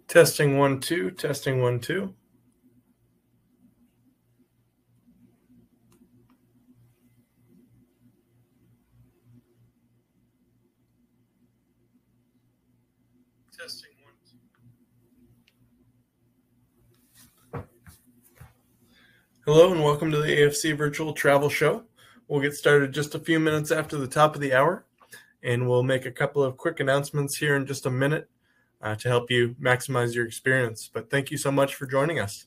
Testing 1 2, testing 1 2. Testing 1 2. Hello and welcome to the AFC Virtual Travel Show. We'll get started just a few minutes after the top of the hour, and we'll make a couple of quick announcements here in just a minute to help you maximize your experience. But thank you so much for joining us.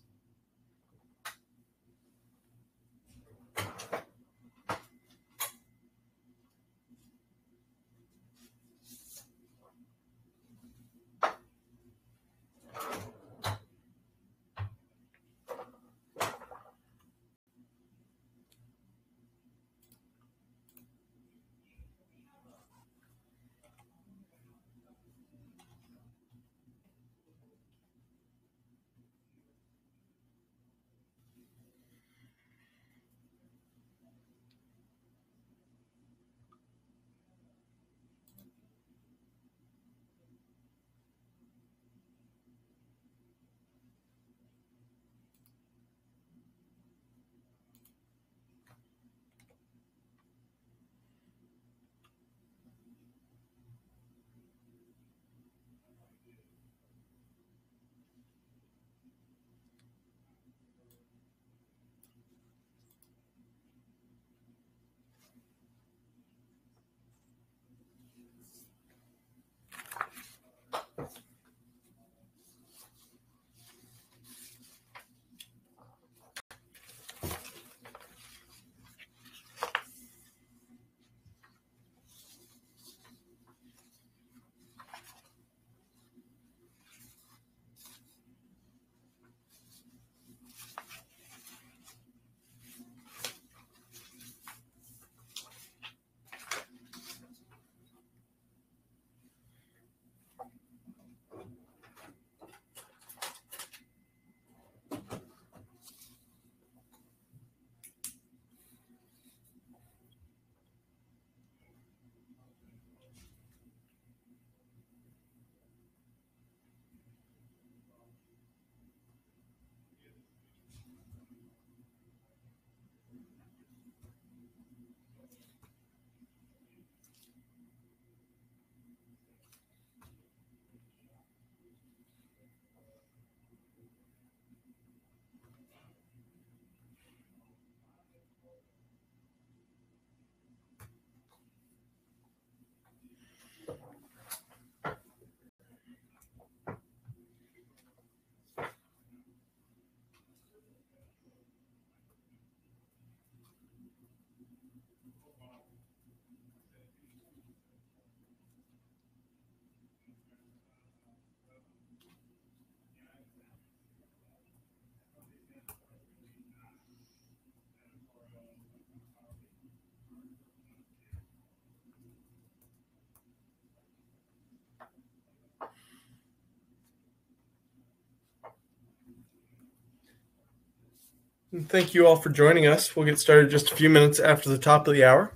Thank you all for joining us. We'll get started just a few minutes after the top of the hour.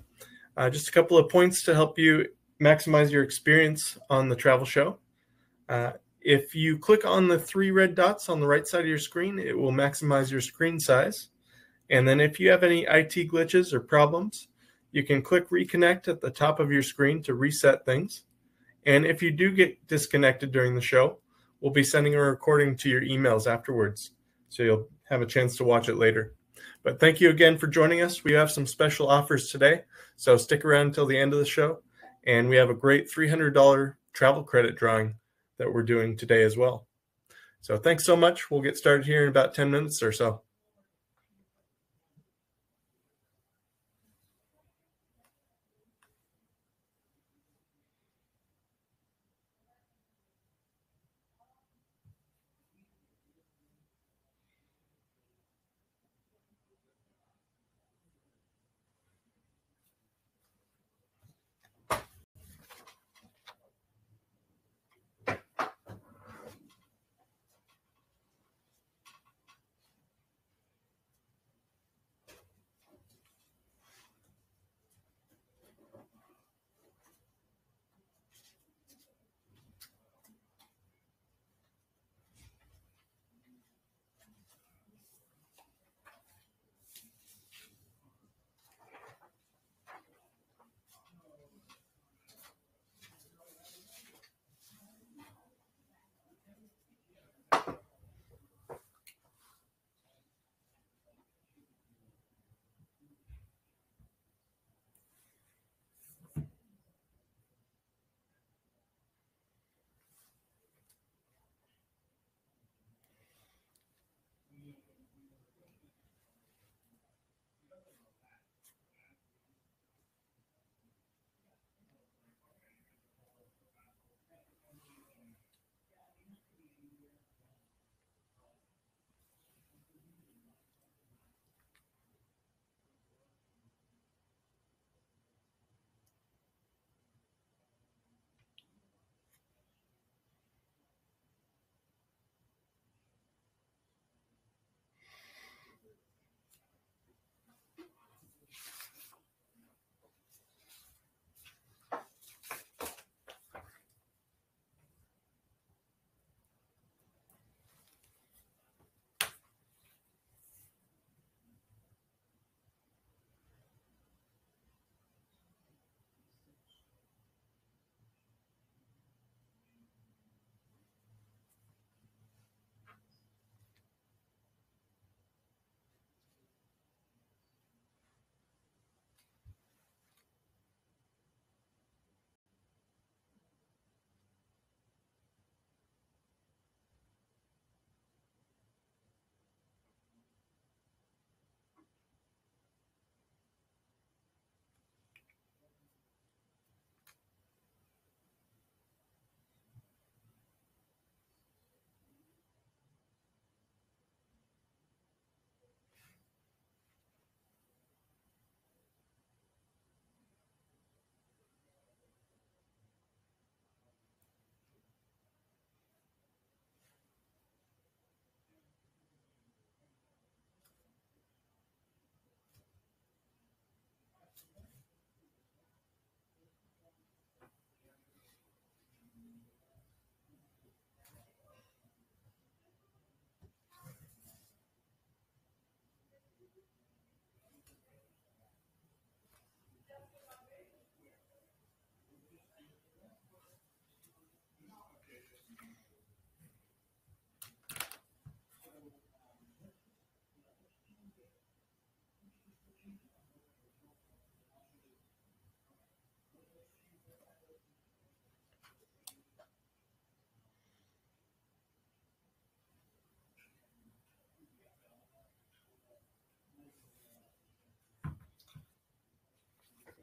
Just a couple of points to help you maximize your experience on the travel show. If you click on the 3 red dots on the right side of your screen, it will maximize your screen size. And then if you have any IT glitches or problems, you can click reconnect at the top of your screen to reset things. And if you do get disconnected during the show, we'll be sending a recording to your emails afterwards, so you'll have a chance to watch it later. But thank you again for joining us. We have some special offers today, so stick around until the end of the show. And we have a great $300 travel credit drawing that we're doing today as well. So thanks so much. We'll get started here in about 10 minutes or so.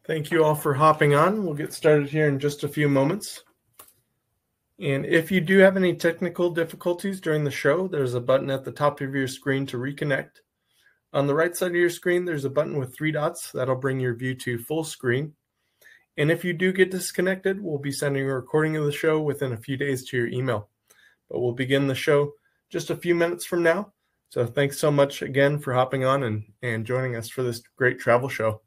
Thank you all for hopping on. We'll get started here in just a few moments. And if you do have any technical difficulties during the show, there's a button at the top of your screen to reconnect. On the right side of your screen, there's a button with 3 dots. That'll bring your view to full screen. And if you do get disconnected, we'll be sending a recording of the show within a few days to your email. But we'll begin the show just a few minutes from now. So thanks so much again for hopping on and joining us for this great travel show.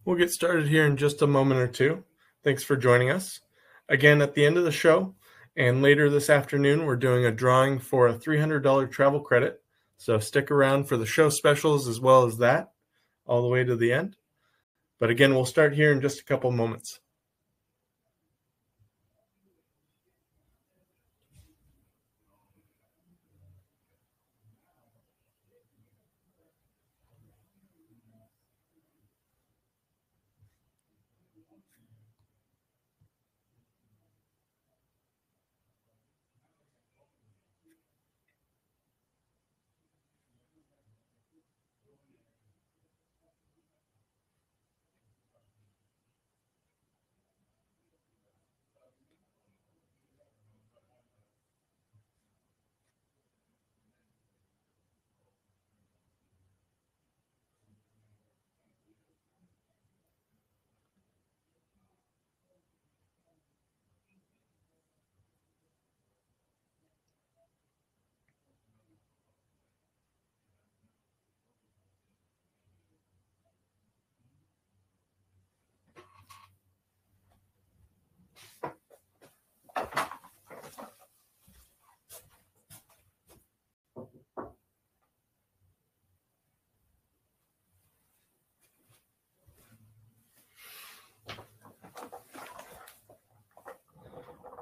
We'll get started here in just a moment or two. Thanks for joining us. Again, at the end of the show and later this afternoon, we're doing a drawing for a $300 travel credit. So stick around for the show specials as well as that all the way to the end. But again, we'll start here in just a couple moments.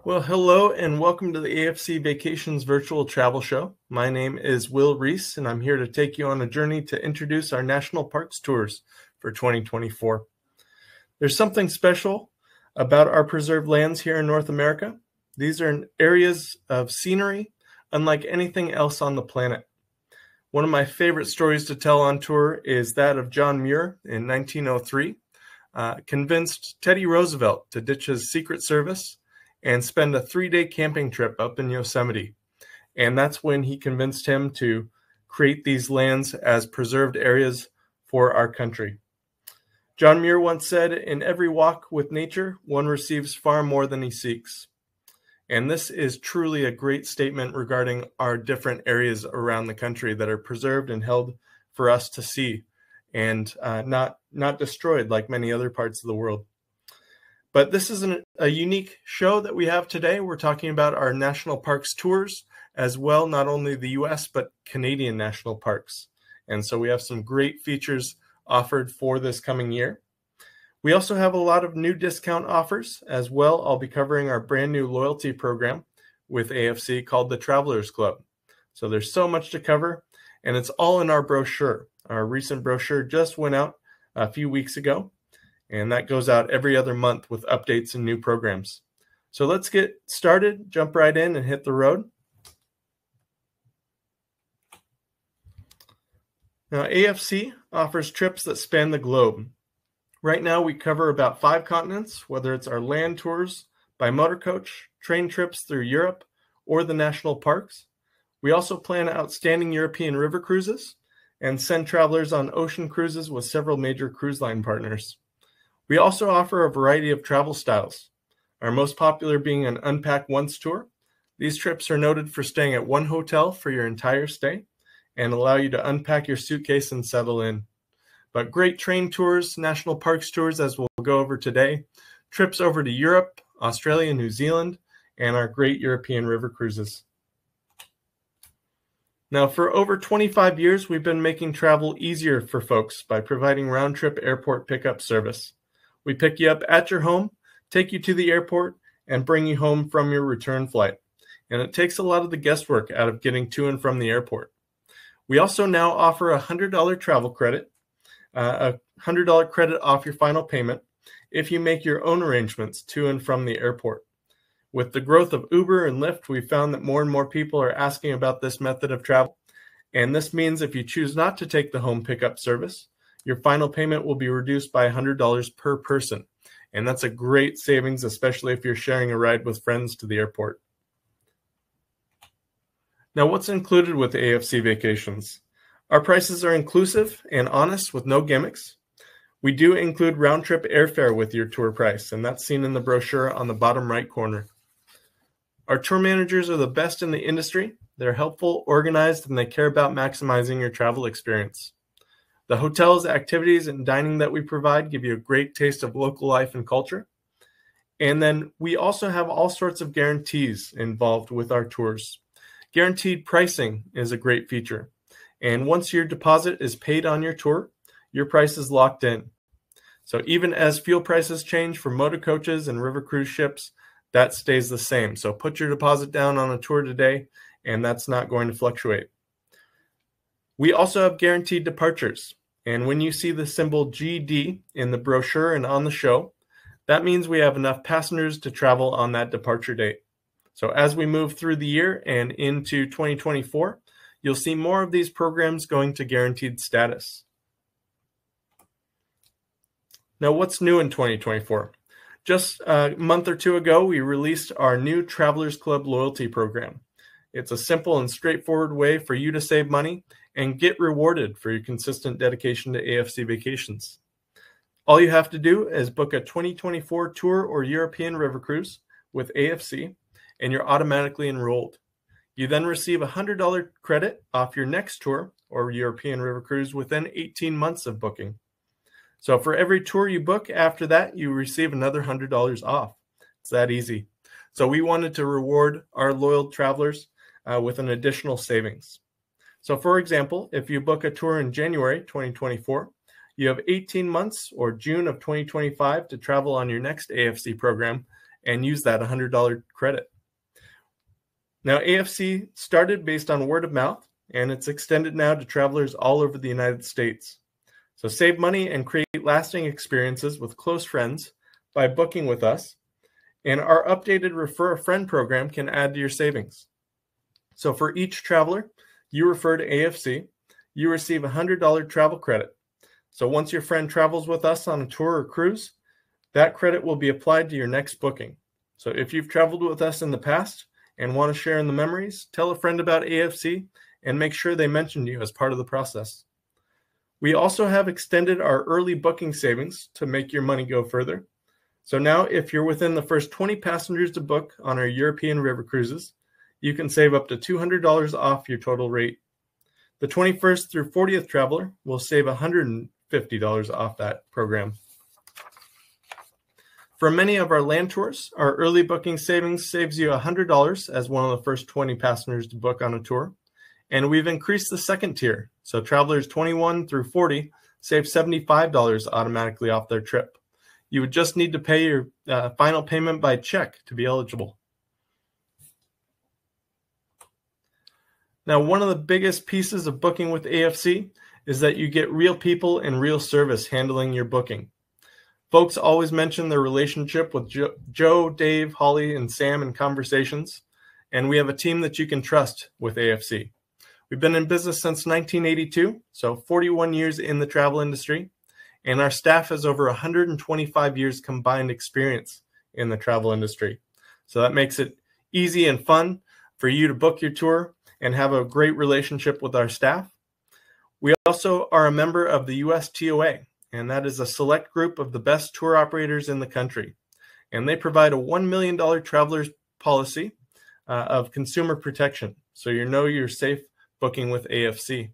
Well, hello and welcome to the AFC Vacations Virtual Travel Show. My name is Will Reese, and I'm here to take you on a journey to introduce our National Parks Tours for 2024. There's something special about our preserved lands here in North America. These are areas of scenery unlike anything else on the planet. One of my favorite stories to tell on tour is that of John Muir in 1903, convinced Teddy Roosevelt to ditch his Secret Service and spend a 3-day camping trip up in Yosemite. And that's when he convinced him to create these lands as preserved areas for our country. John Muir once said, "In every walk with nature, one receives far more than he seeks." And this is truly a great statement regarding our different areas around the country that are preserved and held for us to see, and not destroyed like many other parts of the world. But this is a unique show that we have today. We're talking about our national parks tours as well, not only the US, but Canadian national parks. And so we have some great features offered for this coming year. We also have a lot of new discount offers as well. I'll be covering our brand new loyalty program with AFC called the Travelers Club. So there's so much to cover, and it's all in our brochure. Our recent brochure just went out a few weeks ago, and that goes out every other month with updates and new programs. So let's get started, jump right in and hit the road. Now, AFC offers trips that span the globe. Right now, we cover about 5 continents, whether it's our land tours by motor coach, train trips through Europe, or the national parks. We also plan outstanding European river cruises and send travelers on ocean cruises with several major cruise line partners. We also offer a variety of travel styles, our most popular being an Unpack Once tour. These trips are noted for staying at one hotel for your entire stay and allow you to unpack your suitcase and settle in. But great train tours, national parks tours, as we'll go over today, trips over to Europe, Australia, New Zealand, and our great European river cruises. Now, for over 25 years, we've been making travel easier for folks by providing round-trip airport pickup service. We pick you up at your home, take you to the airport, and bring you home from your return flight. And it takes a lot of the guesswork out of getting to and from the airport. We also now offer a $100 travel credit, a $100 credit off your final payment if you make your own arrangements to and from the airport. With the growth of Uber and Lyft, we've found that more and more people are asking about this method of travel. And this means if you choose not to take the home pickup service, your final payment will be reduced by $100 per person. And that's a great savings, especially if you're sharing a ride with friends to the airport. Now, what's included with AFC Vacations? Our prices are inclusive and honest with no gimmicks. We do include round-trip airfare with your tour price, and that's seen in the brochure on the bottom right corner. Our tour managers are the best in the industry. They're helpful, organized, and they care about maximizing your travel experience. The hotels, activities, and dining that we provide give you a great taste of local life and culture. And then we also have all sorts of guarantees involved with our tours. Guaranteed pricing is a great feature. And once your deposit is paid on your tour, your price is locked in. So even as fuel prices change for motor coaches and river cruise ships, that stays the same. So put your deposit down on a tour today, and that's not going to fluctuate. We also have guaranteed departures. And when you see the symbol GD in the brochure and on the show, that means we have enough passengers to travel on that departure date. So as we move through the year and into 2024, you'll see more of these programs going to guaranteed status. Now, what's new in 2024? Just a month or two ago, we released our new Travelers Club loyalty program. It's a simple and straightforward way for you to save money and get rewarded for your consistent dedication to AFC Vacations. All you have to do is book a 2024 tour or European river cruise with AFC, and you're automatically enrolled. You then receive a $100 credit off your next tour or European river cruise within 18 months of booking. So for every tour you book after that, you receive another $100 off. It's that easy. So we wanted to reward our loyal travelers with an additional savings. So for example, if you book a tour in January 2024, you have 18 months or June of 2025 to travel on your next AFC program and use that $100 credit. Now, AFC started based on word of mouth, and it's extended now to travelers all over the United States. So save money and create lasting experiences with close friends by booking with us. And our updated Refer a Friend program can add to your savings. So for each traveler you refer to AFC, you receive a $100 travel credit. So once your friend travels with us on a tour or cruise, that credit will be applied to your next booking. So if you've traveled with us in the past and want to share in the memories, tell a friend about AFC and make sure they mention you as part of the process. We also have extended our early booking savings to make your money go further. So now if you're within the first 20 passengers to book on our European river cruises, you can save up to $200 off your total rate. The 21st through 40th traveler will save $150 off that program. For many of our land tours, our early booking savings saves you $100 as one of the first 20 passengers to book on a tour. And we've increased the second tier, so travelers 21 through 40 save $75 automatically off their trip. You would just need to pay your final payment by check to be eligible. Now, one of the biggest pieces of booking with AFC is that you get real people and real service handling your booking. Folks always mention their relationship with Joe, Dave, Holly, and Sam in conversations, and we have a team that you can trust with AFC. We've been in business since 1982, so 41 years in the travel industry, and our staff has over 125 years combined experience in the travel industry. So that makes it easy and fun for you to book your tour and have a great relationship with our staff. We also are a member of the USTOA, and that is a select group of the best tour operators in the country. And they provide a $1 million traveler's policy of consumer protection, so you know you're safe booking with AFC.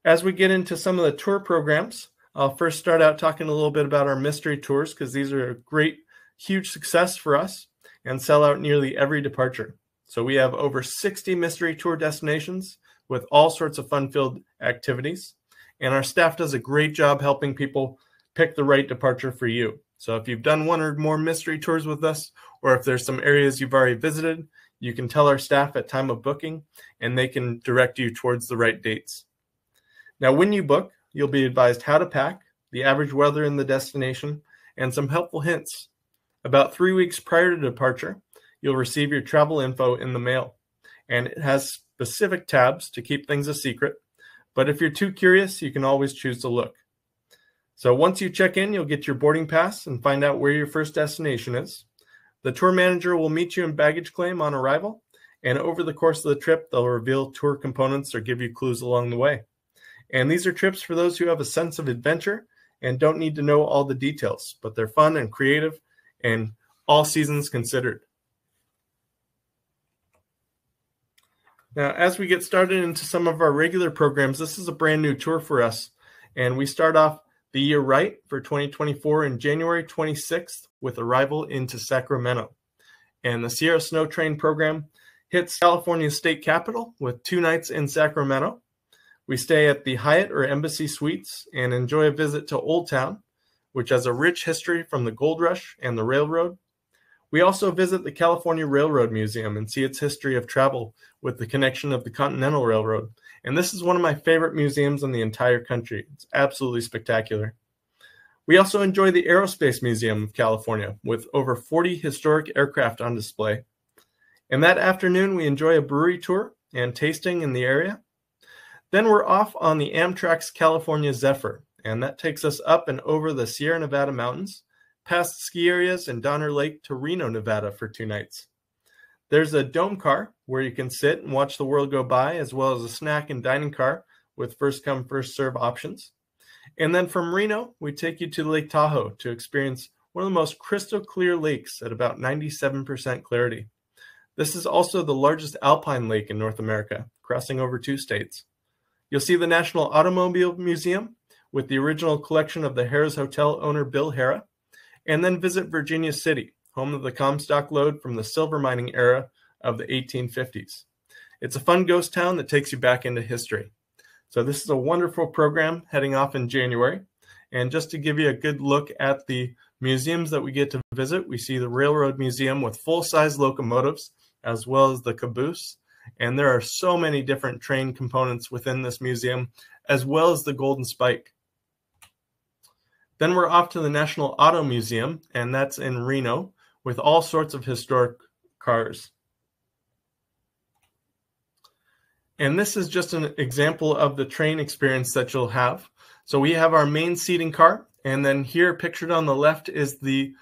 As we get into some of the tour programs, I'll first start out talking a little bit about our mystery tours, because these are a great, huge success for us and sell out nearly every departure. So we have over 60 mystery tour destinations with all sorts of fun-filled activities. And our staff does a great job helping people pick the right departure for you. So if you've done one or more mystery tours with us, or if there's some areas you've already visited, you can tell our staff at time of booking, and they can direct you towards the right dates. Now, when you book, you'll be advised how to pack, the average weather in the destination, and some helpful hints. About 3 weeks prior to departure, you'll receive your travel info in the mail, and it has specific tabs to keep things a secret. But if you're too curious, you can always choose to look. So once you check in, you'll get your boarding pass and find out where your first destination is. The tour manager will meet you in baggage claim on arrival, and over the course of the trip, they'll reveal tour components or give you clues along the way. And these are trips for those who have a sense of adventure and don't need to know all the details, but they're fun and creative and all seasons considered. Now, as we get started into some of our regular programs, this is a brand new tour for us, and we start off the year right for 2024 in January 26th with arrival into Sacramento. And the Sierra Snow Train program hits California's state capital with 2 nights in Sacramento. We stay at the Hyatt or Embassy Suites and enjoy a visit to Old Town, which has a rich history from the Gold Rush and the railroad. We also visit the California Railroad Museum and see its history of travel with the connection of the Continental Railroad. And this is one of my favorite museums in the entire country. It's absolutely spectacular. We also enjoy the Aerospace Museum of California with over 40 historic aircraft on display. And that afternoon, we enjoy a brewery tour and tasting in the area. Then we're off on the Amtrak's California Zephyr, and that takes us up and over the Sierra Nevada mountains, past ski areas and Donner Lake to Reno, Nevada for 2 nights. There's a dome car where you can sit and watch the world go by, as well as a snack and dining car with first come, first serve options. And then from Reno, we take you to Lake Tahoe to experience one of the most crystal clear lakes at about 97% clarity. This is also the largest alpine lake in North America, crossing over 2 states. You'll see the National Automobile Museum with the original collection of the Harrah's Hotel owner Bill Harrah, and then visit Virginia City, home of the Comstock lode from the silver mining era of the 1850s. It's a fun ghost town that takes you back into history. So this is a wonderful program heading off in January. And just to give you a good look at the museums that we get to visit, we see the Railroad Museum with full-size locomotives, as well as the caboose. And there are so many different train components within this museum, as well as the Golden Spike. Then we're off to the National Auto Museum, and that's in Reno, with all sorts of historic cars. And this is just an example of the train experience that you'll have. So we have our main seating car, and then here pictured on the left is the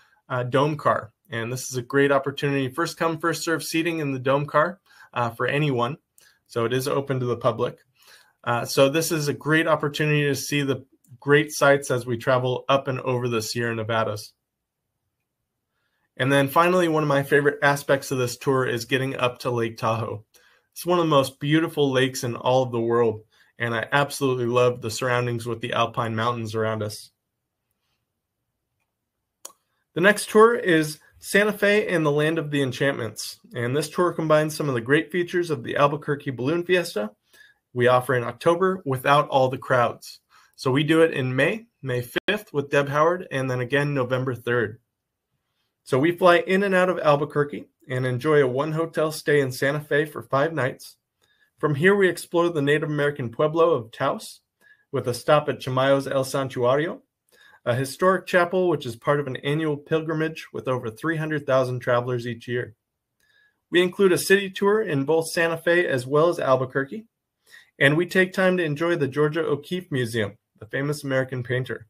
dome car. And this is a great opportunity. First come, first serve seating in the Dome car for anyone. So it is open to the public. So this is a great opportunity to see the great sights as we travel up and over the Sierra Nevadas. And then finally, one of my favorite aspects of this tour is getting up to Lake Tahoe. It's one of the most beautiful lakes in all of the world, and I absolutely love the surroundings with the Alpine Mountains around us. The next tour is Santa Fe and the Land of the Enchantments, and this tour combines some of the great features of the Albuquerque Balloon Fiesta we offer in October without all the crowds. So we do it in May 5th with Deb Howard, and then again November 3rd. So we fly in and out of Albuquerque and enjoy a one-hotel stay in Santa Fe for 5 nights. From here, we explore the Native American pueblo of Taos with a stop at Chamayo's El Santuario, a historic chapel which is part of an annual pilgrimage with over 300,000 travelers each year. We include a city tour in both Santa Fe as well as Albuquerque, and we take time to enjoy the Georgia O'Keeffe Museum, the famous American painter.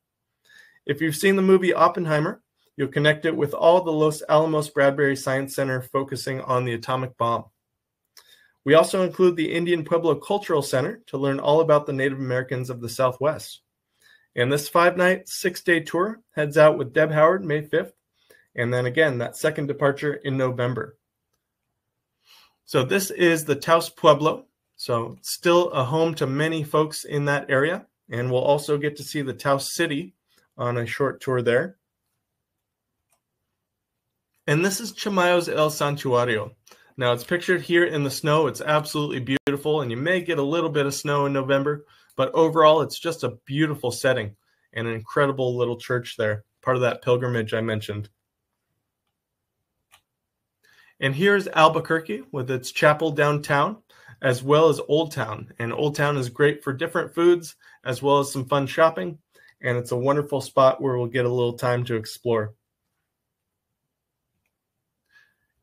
If you've seen the movie Oppenheimer, you'll connect it with all the Los Alamos Bradbury Science Center focusing on the atomic bomb. We also include the Indian Pueblo Cultural Center to learn all about the Native Americans of the Southwest. And this 5-night, 6-day tour heads out with Deb Howard May 5th, and then again, that second departure in November. So this is the Taos Pueblo, so still a home to many folks in that area, and we'll also get to see the Taos City on a short tour there. And this is Chamayo's El Santuario. Now it's pictured here in the snow. It's absolutely beautiful, and you may get a little bit of snow in November, but overall it's just a beautiful setting and an incredible little church there, part of that pilgrimage I mentioned. And here's Albuquerque with its chapel downtown, as well as Old Town. And Old Town is great for different foods, as well as some fun shopping, and it's a wonderful spot where we'll get a little time to explore.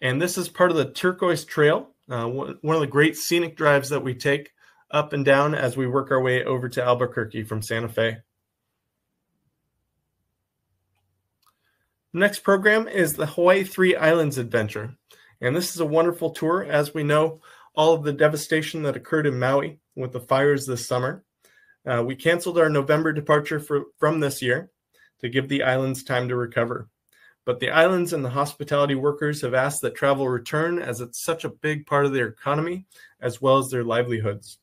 And this is part of the Turquoise Trail, one of the great scenic drives that we take up and down as we work our way over to Albuquerque from Santa Fe. The next program is the Hawaii 3 Islands Adventure. And this is a wonderful tour. As we know, all of the devastation that occurred in Maui with the fires this summer, we canceled our November departure from this year to give the islands time to recover. But the islands and the hospitality workers have asked that travel return, as it's such a big part of their economy as well as their livelihoods.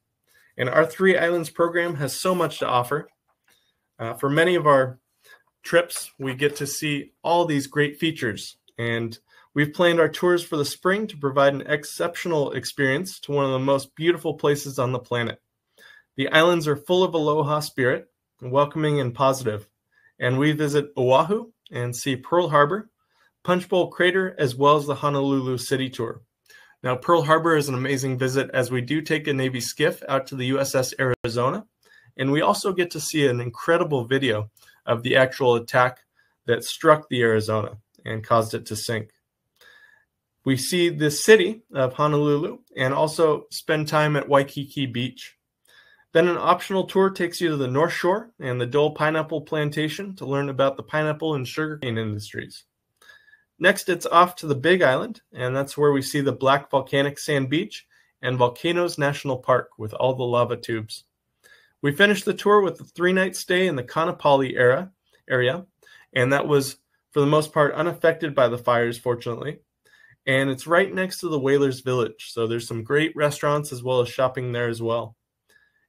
And our 3 Islands program has so much to offer. For many of our trips, we get to see all these great features. And we've planned our tours for the spring to provide an exceptional experience to one of the most beautiful places on the planet. The islands are full of aloha spirit, welcoming and positive. And we visit Oahu and see Pearl Harbor, Punch Bowl Crater, as well as the Honolulu City Tour. Now, Pearl Harbor is an amazing visit, as we do take a Navy skiff out to the USS Arizona, and we also get to see an incredible video of the actual attack that struck the Arizona and caused it to sink. We see the city of Honolulu and also spend time at Waikiki Beach. Then an optional tour takes you to the North Shore and the Dole Pineapple Plantation to learn about the pineapple and sugarcane industries. Next, it's off to the Big Island, and that's where we see the Black Volcanic Sand Beach and Volcanoes National Park with all the lava tubes. We finished the tour with a 3-night stay in the Kaanapali area, and that was, for the most part, unaffected by the fires, fortunately. And it's right next to the Whalers Village, so there's some great restaurants as well as shopping there as well.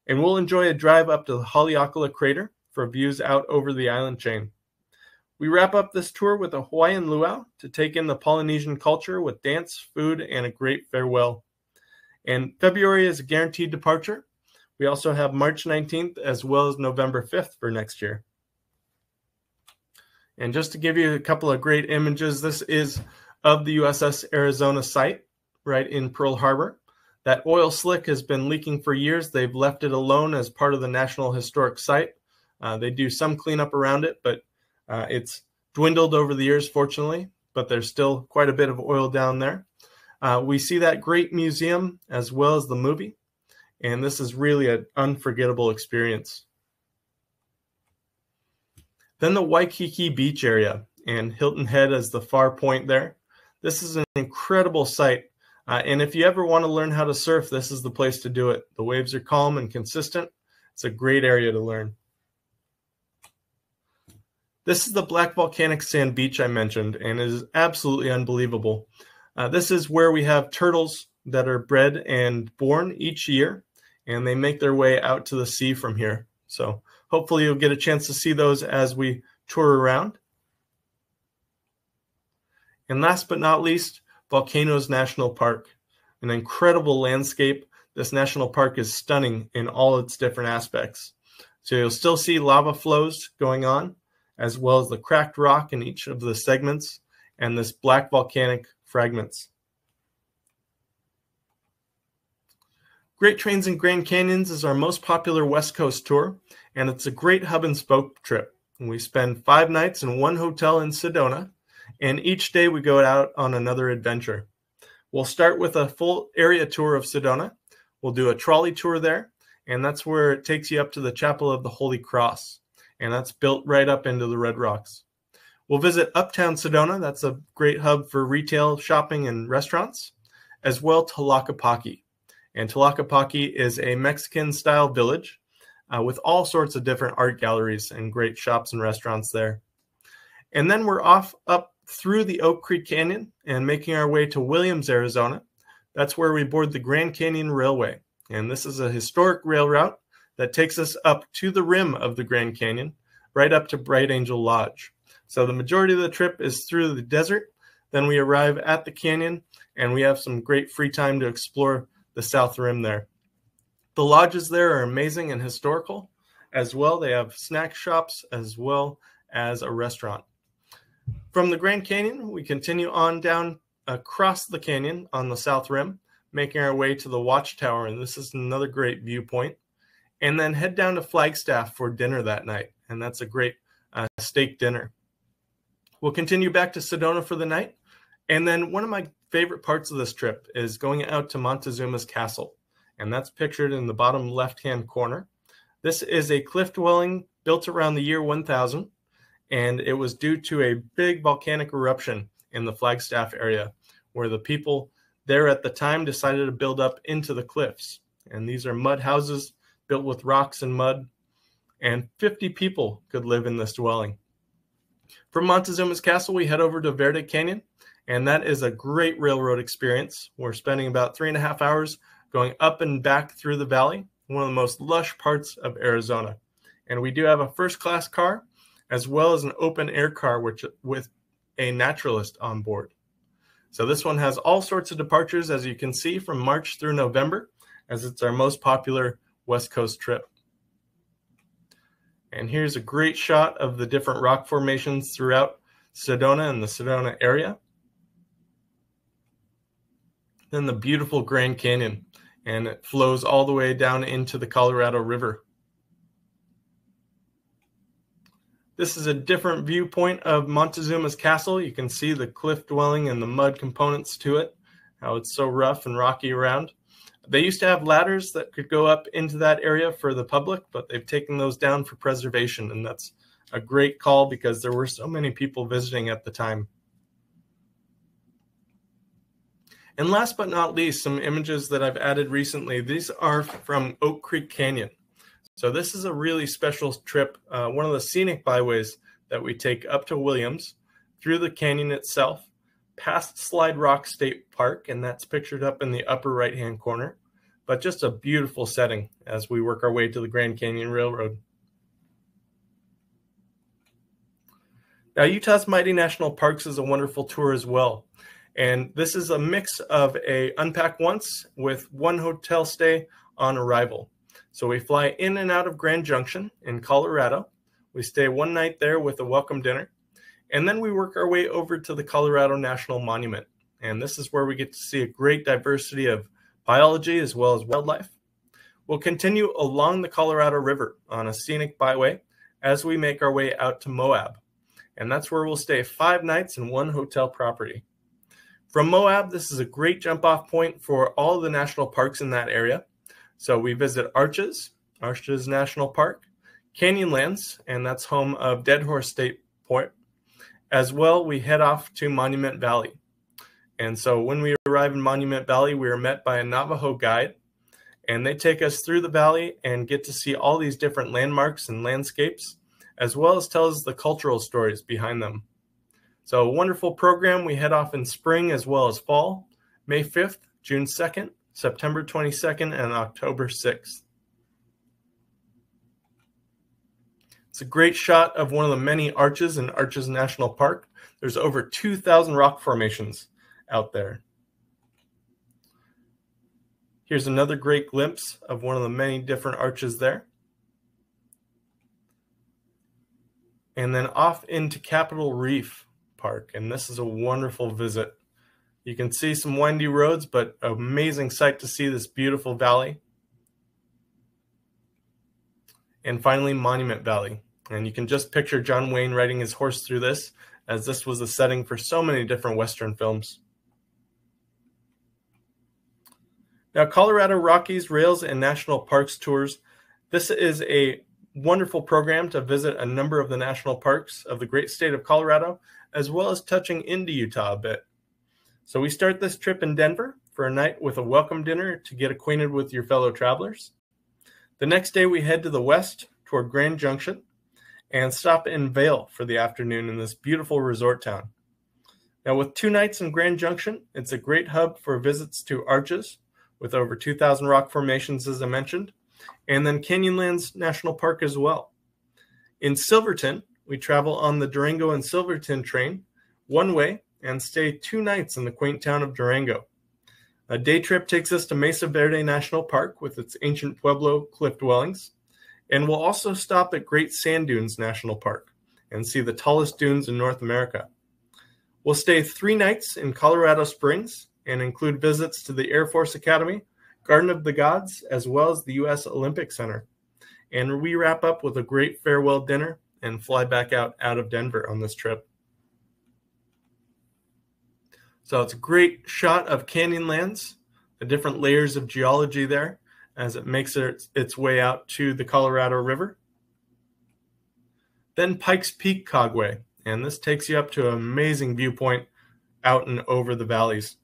And we'll enjoy a drive up to the Haleakala Crater for views out over the island chain. We wrap up this tour with a Hawaiian luau to take in the Polynesian culture with dance, food, and a great farewell. And February is a guaranteed departure. We also have March 19th as well as November 5th for next year. And just to give you a couple of great images, this is of the USS Arizona site right in Pearl Harbor. That oil slick has been leaking for years. They've left it alone as part of the National Historic Site. They do some cleanup around it, but it's dwindled over the years, fortunately, but there's still quite a bit of oil down there. We see that great museum as well as the movie, and this is really an unforgettable experience. Then the Waikiki Beach area, and Hilton Head as the far point there. This is an incredible sight. And if you ever want to learn how to surf, this is the place to do it. The waves are calm and consistent. It's a great area to learn. This is the Black Volcanic Sand Beach I mentioned, and it is absolutely unbelievable. This is where we have turtles that are bred and born each year, and they make their way out to the sea from here. So hopefully you'll get a chance to see those as we tour around. And last but not least, Volcanoes National Park, an incredible landscape. This national park is stunning in all its different aspects. So you'll still see lava flows going on, as well as the cracked rock in each of the segments and this black volcanic fragments. Great Trains and Grand Canyons is our most popular West Coast tour, and it's a great hub and spoke trip. We spend 5 nights in one hotel in Sedona, and each day we go out on another adventure. We'll start with a full area tour of Sedona. We'll do a trolley tour there, and that's where it takes you up to the Chapel of the Holy Cross, and that's built right up into the Red Rocks. We'll visit Uptown Sedona. That's a great hub for retail, shopping, and restaurants, as well Tlaquepaque. And Tlaquepaque is a Mexican-style village with all sorts of different art galleries and great shops and restaurants there. And then we're off up through the Oak Creek Canyon and making our way to Williams, Arizona. That's where we board the Grand Canyon Railway. And this is a historic rail route that takes us up to the rim of the Grand Canyon, right up to Bright Angel Lodge. So the majority of the trip is through the desert. Then we arrive at the canyon, and we have some great free time to explore the south rim there. The lodges there are amazing and historical as well. They have snack shops as well as a restaurant. From the Grand Canyon, we continue on down across the canyon on the south rim, making our way to the Watchtower, and this is another great viewpoint. And then head down to Flagstaff for dinner that night, and that's a great steak dinner. We'll continue back to Sedona for the night, and then one of my favorite parts of this trip is going out to Montezuma's Castle, and that's pictured in the bottom left-hand corner. This is a cliff dwelling built around the year 1000, and it was due to a big volcanic eruption in the Flagstaff area, where the people there at the time decided to build up into the cliffs. And these are mud houses built with rocks and mud, and 50 people could live in this dwelling. From Montezuma's Castle, we head over to Verde Canyon, and that is a great railroad experience. We're spending about 3.5 hours going up and back through the valley, one of the most lush parts of Arizona. And we do have a first-class car, as well as an open-air car with a naturalist on board. So this one has all sorts of departures, as you can see, from March through November, as it's our most popular West Coast trip. And here's a great shot of the different rock formations throughout Sedona and the Sedona area. Then the beautiful Grand Canyon, and it flows all the way down into the Colorado River. This is a different viewpoint of Montezuma's Castle. You can see the cliff dwelling and the mud components to it, how it's so rough and rocky around. They used to have ladders that could go up into that area for the public, but they've taken those down for preservation, and that's a great call because there were so many people visiting at the time. And last but not least, some images that I've added recently. These are from Oak Creek Canyon. So this is a really special trip, one of the scenic byways that we take up to Williams, through the canyon itself, past Slide Rock State Park, and that's pictured up in the upper right-hand corner, but just a beautiful setting as we work our way to the Grand Canyon Railroad. Now, Utah's Mighty National Parks is a wonderful tour as well, and this is a mix of a unpack once with one hotel stay on arrival. So we fly in and out of Grand Junction in Colorado. We stay one night there with a welcome dinner. And then we work our way over to the Colorado National Monument. And this is where we get to see a great diversity of biology as well as wildlife. We'll continue along the Colorado River on a scenic byway as we make our way out to Moab. And that's where we'll stay 5 nights in one hotel property. From Moab, this is a great jump-off point for all of the national parks in that area. So we visit Arches National Park, Canyonlands, and that's home of Dead Horse State Park, As well, we head off to Monument Valley. And so when we arrive in Monument Valley, we are met by a Navajo guide, and they take us through the valley and get to see all these different landmarks and landscapes, as well as tell us the cultural stories behind them. So a wonderful program. We head off in spring as well as fall, May 5th, June 2nd, September 22nd, and October 6th. It's a great shot of one of the many arches in Arches National Park. There's over 2,000 rock formations out there. Here's another great glimpse of one of the many different arches there. And then off into Capitol Reef Park, and this is a wonderful visit. You can see some windy roads, but amazing sight to see this beautiful valley. And finally, Monument Valley. And you can just picture John Wayne riding his horse through this, as this was the setting for so many different Western films. Now, Colorado Rockies Rails and National Parks Tours. This is a wonderful program to visit a number of the national parks of the great state of Colorado, as well as touching into Utah a bit. So we start this trip in Denver for a night with a welcome dinner to get acquainted with your fellow travelers. The next day, we head to the west toward Grand Junction and stop in Vail for the afternoon in this beautiful resort town. Now, with 2 nights in Grand Junction, it's a great hub for visits to Arches, with over 2,000 rock formations, as I mentioned, and then Canyonlands National Park as well. In Silverton, we travel on the Durango and Silverton train one way and stay 2 nights in the quaint town of Durango. A day trip takes us to Mesa Verde National Park with its ancient Pueblo cliff dwellings, and we'll also stop at Great Sand Dunes National Park and see the tallest dunes in North America. We'll stay 3 nights in Colorado Springs and include visits to the Air Force Academy, Garden of the Gods, as well as the U.S. Olympic Center. And we wrap up with a great farewell dinner and fly back out of Denver on this trip. So it's a great shot of Canyonlands, the different layers of geology there as it makes its way out to the Colorado River. Then Pikes Peak Causeway, and this takes you up to an amazing viewpoint out and over the valleys.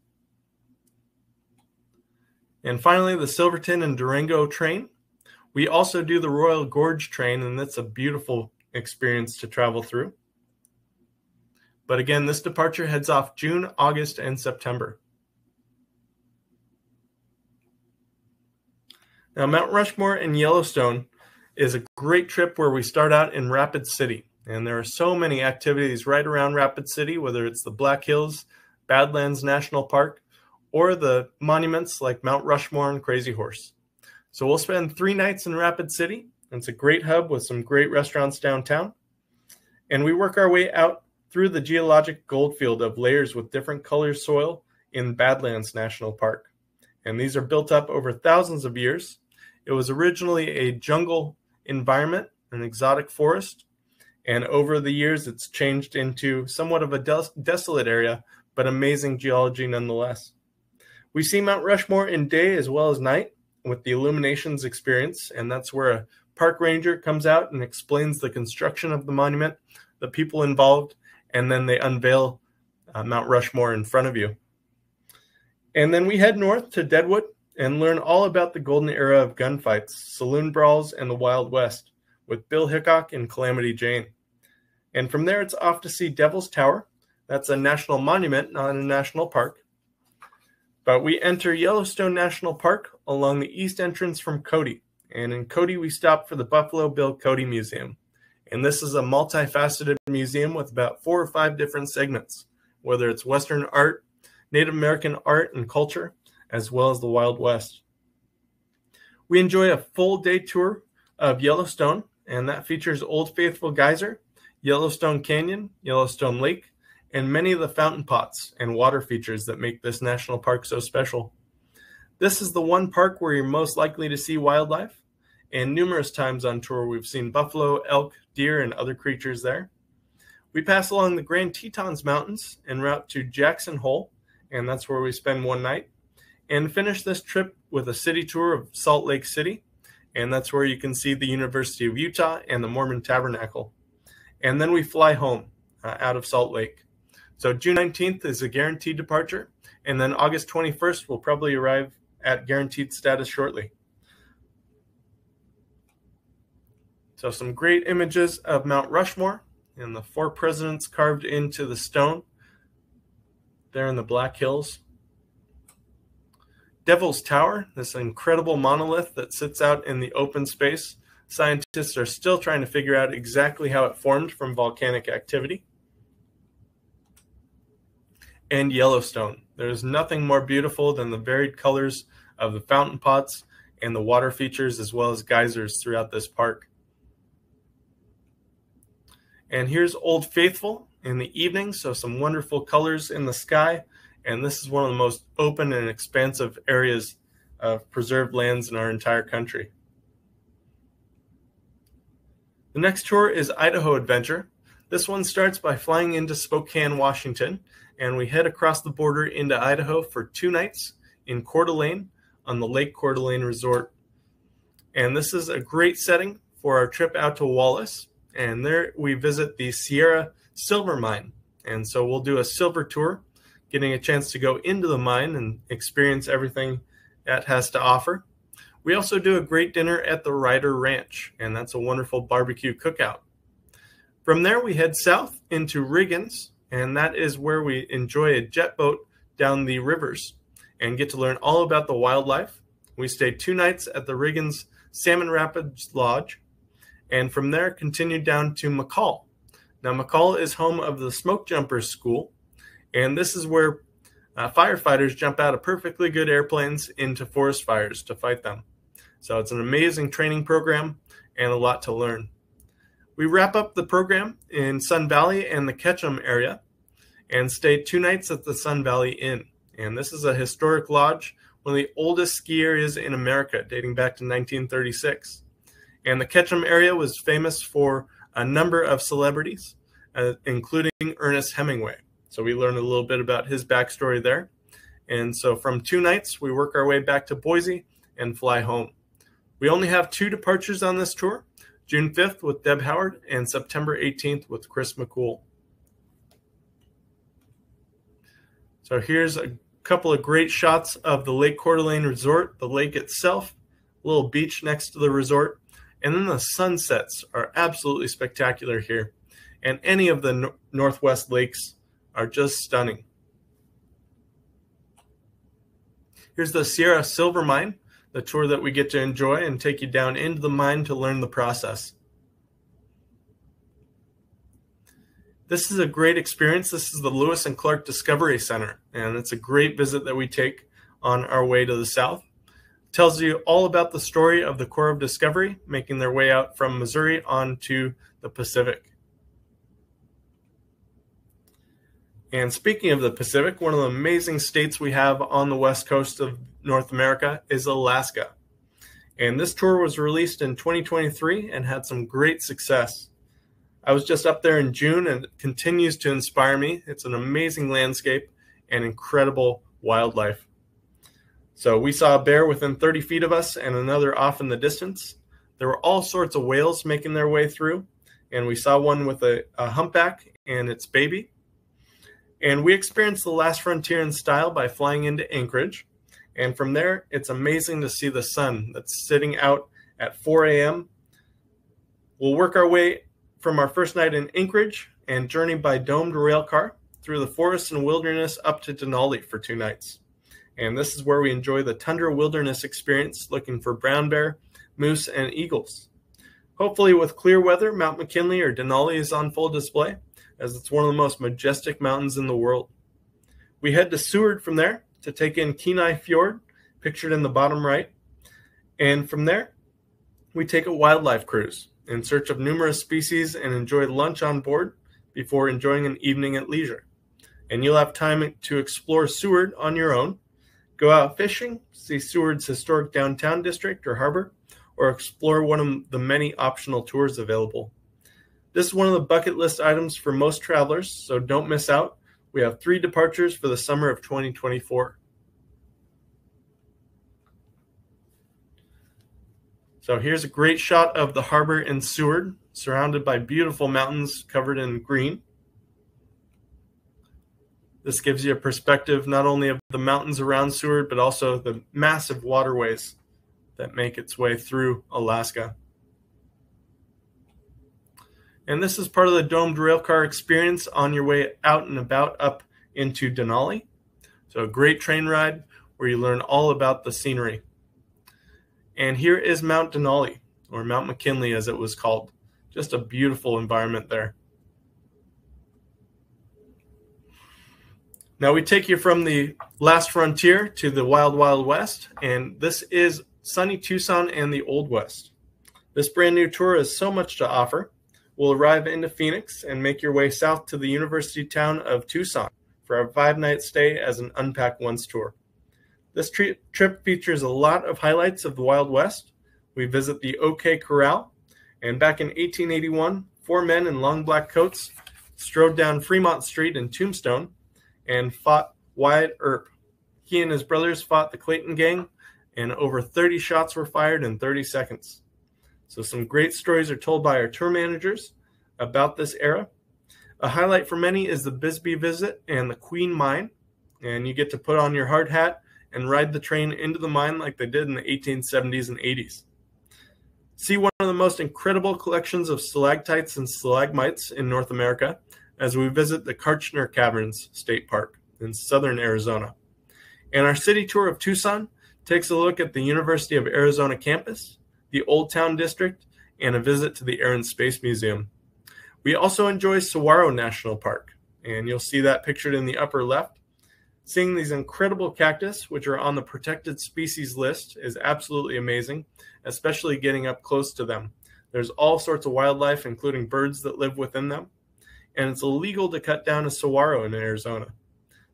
And finally, the Silverton and Durango train. We also do the Royal Gorge train, and that's a beautiful experience to travel through. But again, this departure heads off June, August, and September. Now, Mount Rushmore and Yellowstone is a great trip where we start out in Rapid City. And there are so many activities right around Rapid City, whether it's the Black Hills, Badlands National Park, or the monuments like Mount Rushmore and Crazy Horse. So we'll spend 3 nights in Rapid City. It's a great hub with some great restaurants downtown. And we work our way out through the geologic goldfield of layers with different colors soil in Badlands National Park. And these are built up over thousands of years. It was originally a jungle environment, an exotic forest, and over the years it's changed into somewhat of a desolate area, but amazing geology nonetheless. We see Mount Rushmore in day as well as night with the illuminations experience, and that's where a park ranger comes out and explains the construction of the monument, the people involved, and then they unveil Mount Rushmore in front of you. And then we head north to Deadwood and learn all about the golden era of gunfights, saloon brawls, and the Wild West with Bill Hickok and Calamity Jane. And from there, it's off to see Devil's Tower. That's a national monument, not a national park. But we enter Yellowstone National Park along the east entrance from Cody. And in Cody, we stop for the Buffalo Bill Cody Museum. And this is a multifaceted museum with about 4 or 5 different segments, whether it's Western art, Native American art and culture, as well as the Wild West. We enjoy a full day tour of Yellowstone, and that features Old Faithful Geyser, Yellowstone Canyon, Yellowstone Lake, and many of the fountain pots and water features that make this national park so special. This is the one park where you're most likely to see wildlife, and numerous times on tour we've seen buffalo, elk, deer, and other creatures there. We pass along the Grand Tetons Mountains en route to Jackson Hole, and that's where we spend 1 night, and finish this trip with a city tour of Salt Lake City, and that's where you can see the University of Utah and the Mormon Tabernacle. And then we fly home. out of Salt Lake. So June 19th is a guaranteed departure, and then August 21st will probably arrive at guaranteed status shortly. So some great images of Mount Rushmore and the 4 presidents carved into the stone there in the Black Hills. Devil's Tower, this incredible monolith that sits out in the open space. Scientists are still trying to figure out exactly how it formed from volcanic activity. And Yellowstone. There is nothing more beautiful than the varied colors of the fountain pots and the water features, as well as geysers throughout this park. And here's Old Faithful in the evening, so some wonderful colors in the sky. And this is one of the most open and expansive areas of preserved lands in our entire country. The next tour is Idaho Adventure. This one starts by flying into Spokane, Washington, and we head across the border into Idaho for 2 nights in Coeur d'Alene on the Lake Coeur d'Alene Resort. And this is a great setting for our trip out to Wallace. And there we visit the Sierra Silver Mine. And so we'll do a silver tour, getting a chance to go into the mine and experience everything that has to offer. We also do a great dinner at the Ryder Ranch, and that's a wonderful barbecue cookout. From there, we head south into Riggins, and that is where we enjoy a jet boat down the rivers and get to learn all about the wildlife. We stay 2 nights at the Riggins Salmon Rapids Lodge, and from there continue down to McCall. Now, McCall is home of the Smoke Jumpers School, and this is where firefighters jump out of perfectly good airplanes into forest fires to fight them. So it's an amazing training program and a lot to learn. We wrap up the program in Sun Valley and the Ketchum area and stay 2 nights at the Sun Valley Inn. And this is a historic lodge, one of the oldest ski areas in America, dating back to 1936. And the Ketchum area was famous for a number of celebrities, including Ernest Hemingway. So we learned a little bit about his backstory there. And so from 2 nights, we work our way back to Boise and fly home. We only have 2 departures on this tour, June 5th with Deb Howard and September 18th with Chris McCool. So here's a couple of great shots of the Lake Coeur d'Alene Resort, the lake itself, a little beach next to the resort, and then the sunsets are absolutely spectacular here. And any of the Northwest lakes are just stunning. Here's the Sierra Silver Mine, the tour that we get to enjoy and take you down into the mine to learn the process. This is a great experience. This is the Lewis and Clark Discovery Center, and it's a great visit that we take on our way to the south. It tells you all about the story of the Corps of Discovery making their way out from Missouri onto the Pacific. And speaking of the Pacific, one of the amazing states we have on the west coast of North America is Alaska. And this tour was released in 2023 and had some great success. I was just up there in June and it continues to inspire me. It's an amazing landscape and incredible wildlife. So we saw a bear within 30 feet of us and another off in the distance. There were all sorts of whales making their way through, and we saw one with a humpback and its baby. And we experienced the last frontier in style by flying into Anchorage. And from there, it's amazing to see the sun that's sitting out at 4 a.m. We'll work our way from our first night in Anchorage and journey by domed rail car through the forest and wilderness up to Denali for 2 nights. And this is where we enjoy the tundra wilderness experience, looking for brown bear, moose, and eagles. Hopefully with clear weather, Mount McKinley or Denali is on full display, as it's one of the most majestic mountains in the world. We head to Seward from there to take in Kenai Fjord, pictured in the bottom right. And from there, we take a wildlife cruise in search of numerous species and enjoy lunch on board before enjoying an evening at leisure. And you'll have time to explore Seward on your own, go out fishing, see Seward's historic downtown district or harbor, or explore one of the many optional tours available. This is one of the bucket list items for most travelers, so don't miss out. We have 3 departures for the summer of 2024. So here's a great shot of the harbor in Seward, surrounded by beautiful mountains covered in green. This gives you a perspective not only of the mountains around Seward, but also the massive waterways that make its way through Alaska. And this is part of the domed railcar experience on your way out and about up into Denali. So a great train ride where you learn all about the scenery. And here is Mount Denali, or Mount McKinley as it was called. Just a beautiful environment there. Now we take you from the last frontier to the Wild Wild West, and this is sunny Tucson and the Old West. This brand new tour has so much to offer. We'll arrive into Phoenix and make your way south to the university town of Tucson for a 5-night stay as an Unpack Once tour. This trip features a lot of highlights of the Wild West. We visit the OK Corral, and back in 1881, 4 men in long black coats strode down Fremont Street in Tombstone and fought Wyatt Earp. He and his brothers fought the Clayton Gang, and over 30 shots were fired in 30 seconds. So some great stories are told by our tour managers about this era. A highlight for many is the Bisbee visit and the Queen Mine, and you get to put on your hard hat and ride the train into the mine like they did in the 1870s and 80s. See one of the most incredible collections of stalactites and stalagmites in North America as we visit the Kartchner Caverns State Park in southern Arizona. And our city tour of Tucson takes a look at the University of Arizona campus, the Old Town District, and a visit to the Air and Space Museum. We also enjoy Saguaro National Park, and you'll see that pictured in the upper left. Seeing these incredible cactus, which are on the protected species list, is absolutely amazing, especially getting up close to them. There's all sorts of wildlife, including birds that live within them, and it's illegal to cut down a saguaro in Arizona.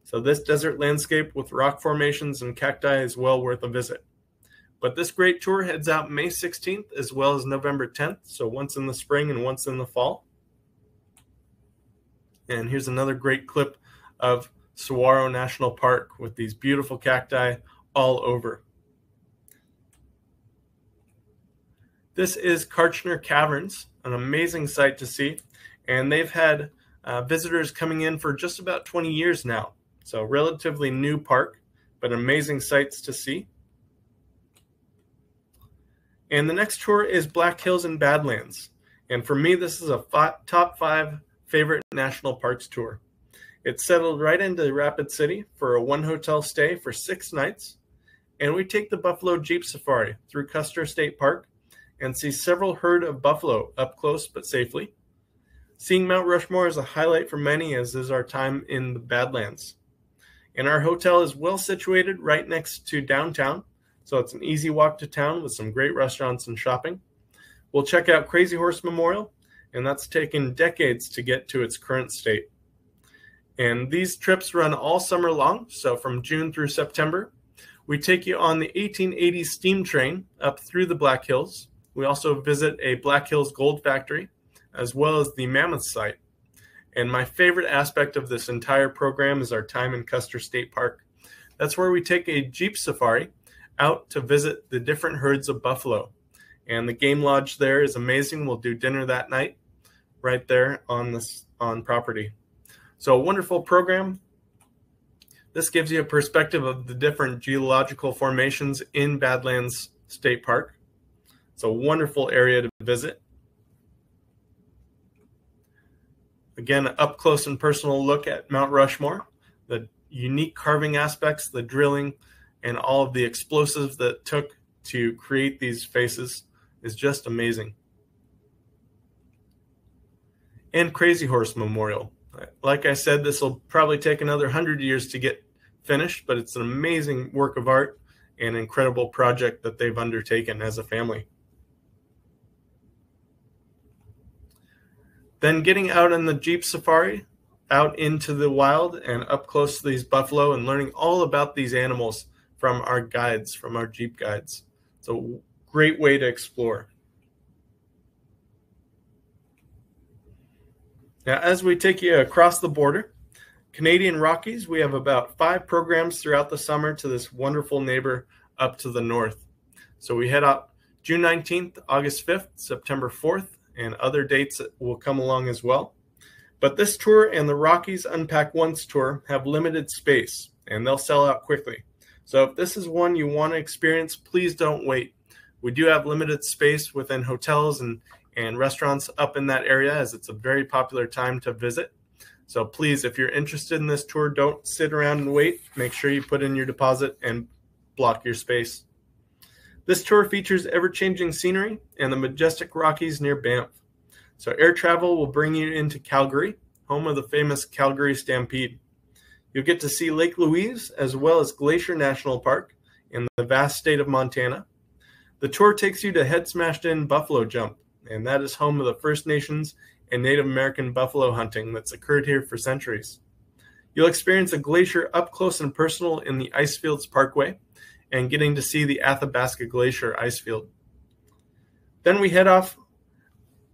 So this desert landscape with rock formations and cacti is well worth a visit. But this great tour heads out May 16th as well as November 10th, so once in the spring and once in the fall. And here's another great clip of Saguaro National Park with these beautiful cacti all over. This is Kartchner Caverns, an amazing sight to see, and they've had visitors coming in for just about 20 years now. So relatively new park, but amazing sights to see. And the next tour is Black Hills and Badlands. And for me, this is a top 5 favorite national parks tour. It's settled right into Rapid City for a 1-hotel stay for 6 nights. And we take the Buffalo Jeep Safari through Custer State Park and see several herd of buffalo up close but safely. Seeing Mount Rushmore is a highlight for many, as is our time in the Badlands. And our hotel is well situated right next to downtown, so it's an easy walk to town with some great restaurants and shopping. We'll check out Crazy Horse Memorial, and that's taken decades to get to its current state. And these trips run all summer long, so from June through September. We take you on the 1880 steam train up through the Black Hills. We also visit a Black Hills gold factory, as well as the Mammoth site. And my favorite aspect of this entire program is our time in Custer State Park. That's where we take a Jeep safari out to visit the different herds of buffalo. And the game lodge there is amazing. We'll do dinner that night right there on property. So a wonderful program. This gives you a perspective of the different geological formations in Badlands State Park. It's a wonderful area to visit. Again, an up close and personal look at Mount Rushmore, the unique carving aspects, the drilling, and all of the explosives that it took to create these faces is just amazing. And Crazy Horse Memorial. Like I said, this will probably take another 100 years to get finished, but it's an amazing work of art and incredible project that they've undertaken as a family. Then getting out on the Jeep Safari, out into the wild and up close to these buffalo and learning all about these animals from our guides, from our Jeep guides. It's a great way to explore. Now, as we take you across the border, Canadian Rockies, we have about 5 programs throughout the summer to this wonderful neighbor up to the north. So we head out June 19th, August 5th, September 4th, and other dates that will come along as well. But this tour and the Rockies Unpack Once tour have limited space, and they'll sell out quickly. So if this is one you want to experience, please don't wait. We do have limited space within hotels and restaurants up in that area, as it's a very popular time to visit. So please, if you're interested in this tour, don't sit around and wait. Make sure you put in your deposit and block your space. This tour features ever-changing scenery and the majestic Rockies near Banff. So air travel will bring you into Calgary, home of the famous Calgary Stampede. You'll get to see Lake Louise as well as Glacier National Park in the vast state of Montana. The tour takes you to Head Smashed In Buffalo Jump, and that is home of the First Nations and Native American buffalo hunting that's occurred here for centuries. You'll experience a glacier up close and personal in the Icefields Parkway and getting to see the Athabasca Glacier icefield. Then we head off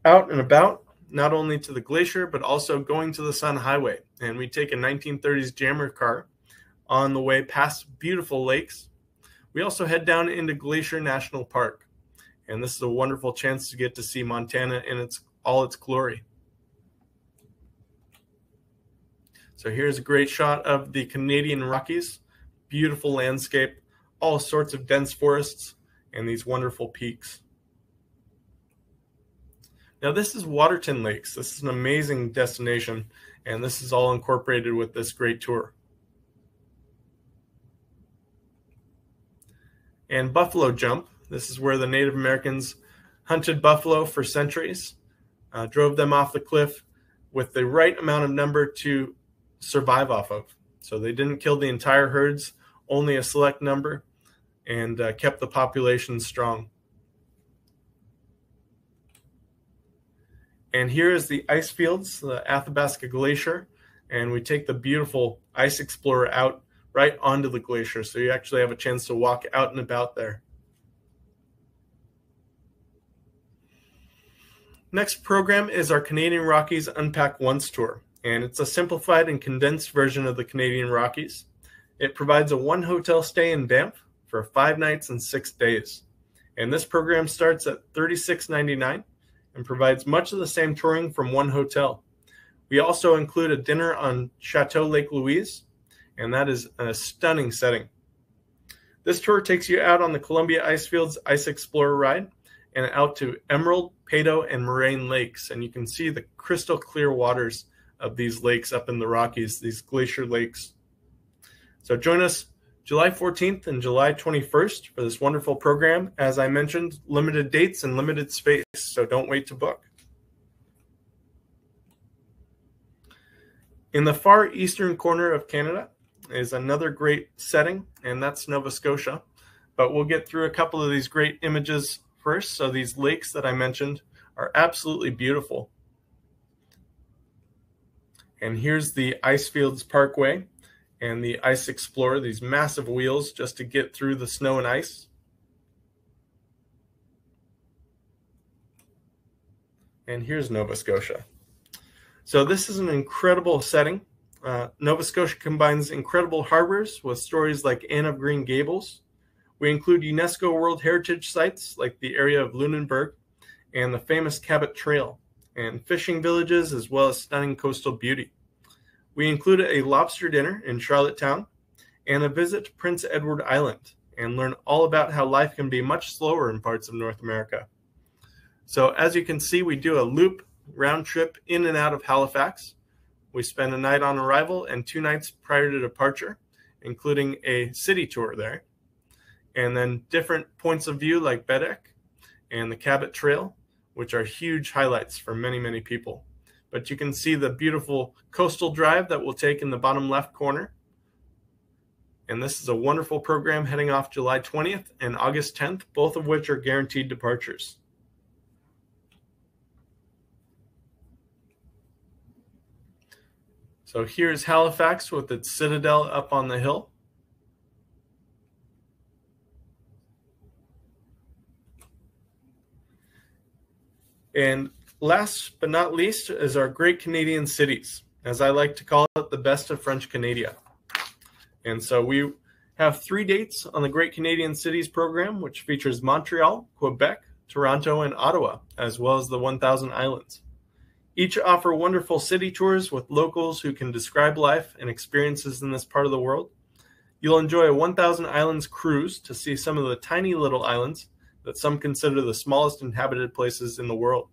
out and about, not only to the glacier, but also going to the Sun Highway. And we take a 1930s jammer car on the way past beautiful lakes. We also head down into Glacier National Park. And this is a wonderful chance to get to see Montana in all its glory. So here's a great shot of the Canadian Rockies. Beautiful landscape, all sorts of dense forests, and these wonderful peaks. Now this is Waterton Lakes. This is an amazing destination, and this is all incorporated with this great tour. And Buffalo Jump. This is where the Native Americans hunted buffalo for centuries, drove them off the cliff with the right amount of number to survive off of. So they didn't kill the entire herds, only a select number, and kept the population strong. And here is the ice fields, the Athabasca Glacier, and we take the beautiful Ice Explorer out right onto the glacier, so you actually have a chance to walk out and about there. Next program is our Canadian Rockies Unpack Once tour, and it's a simplified and condensed version of the Canadian Rockies. It provides a one hotel stay in Banff for 5 nights and 6 days. And this program starts at $36.99 and provides much of the same touring from one hotel. We also include a dinner on Chateau Lake Louise, and that is a stunning setting. This tour takes you out on the Columbia Icefields Ice Explorer ride and out to Emerald, Peyto, and Moraine Lakes. And you can see the crystal clear waters of these lakes up in the Rockies, these glacier lakes. So join us July 14th and July 21st for this wonderful program. As I mentioned, limited dates and limited space, so don't wait to book. In the far eastern corner of Canada is another great setting, and that's Nova Scotia. But we'll get through a couple of these great images first. So these lakes that I mentioned are absolutely beautiful. And here's the Icefields Parkway and the Ice Explorer, these massive wheels just to get through the snow and ice. And here's Nova Scotia. So this is an incredible setting. Nova Scotia combines incredible harbors with stories like Anne of Green Gables. We include UNESCO World Heritage sites like the area of Lunenburg and the famous Cabot Trail, and fishing villages as well as stunning coastal beauty. We include a lobster dinner in Charlottetown and a visit to Prince Edward Island, and learn all about how life can be much slower in parts of North America. So as you can see, we do a loop round trip in and out of Halifax. We spend a night on arrival and 2 nights prior to departure, including a city tour there. And then different points of view like Bedeck and the Cabot Trail, which are huge highlights for many, many people. But you can see the beautiful coastal drive that we'll take in the bottom left corner. And this is a wonderful program heading off July 20th and August 10th, both of which are guaranteed departures. So here's Halifax with its citadel up on the hill. And last but not least is our great Canadian cities, as I like to call it, the best of French Canada. And so we have 3 dates on the Great Canadian Cities program, which features Montreal, Quebec, Toronto, and Ottawa, as well as the 1,000 islands. Each offer wonderful city tours with locals who can describe life and experiences in this part of the world. You'll enjoy a 1,000 Islands cruise to see some of the tiny little islands that some consider the smallest inhabited places in the world.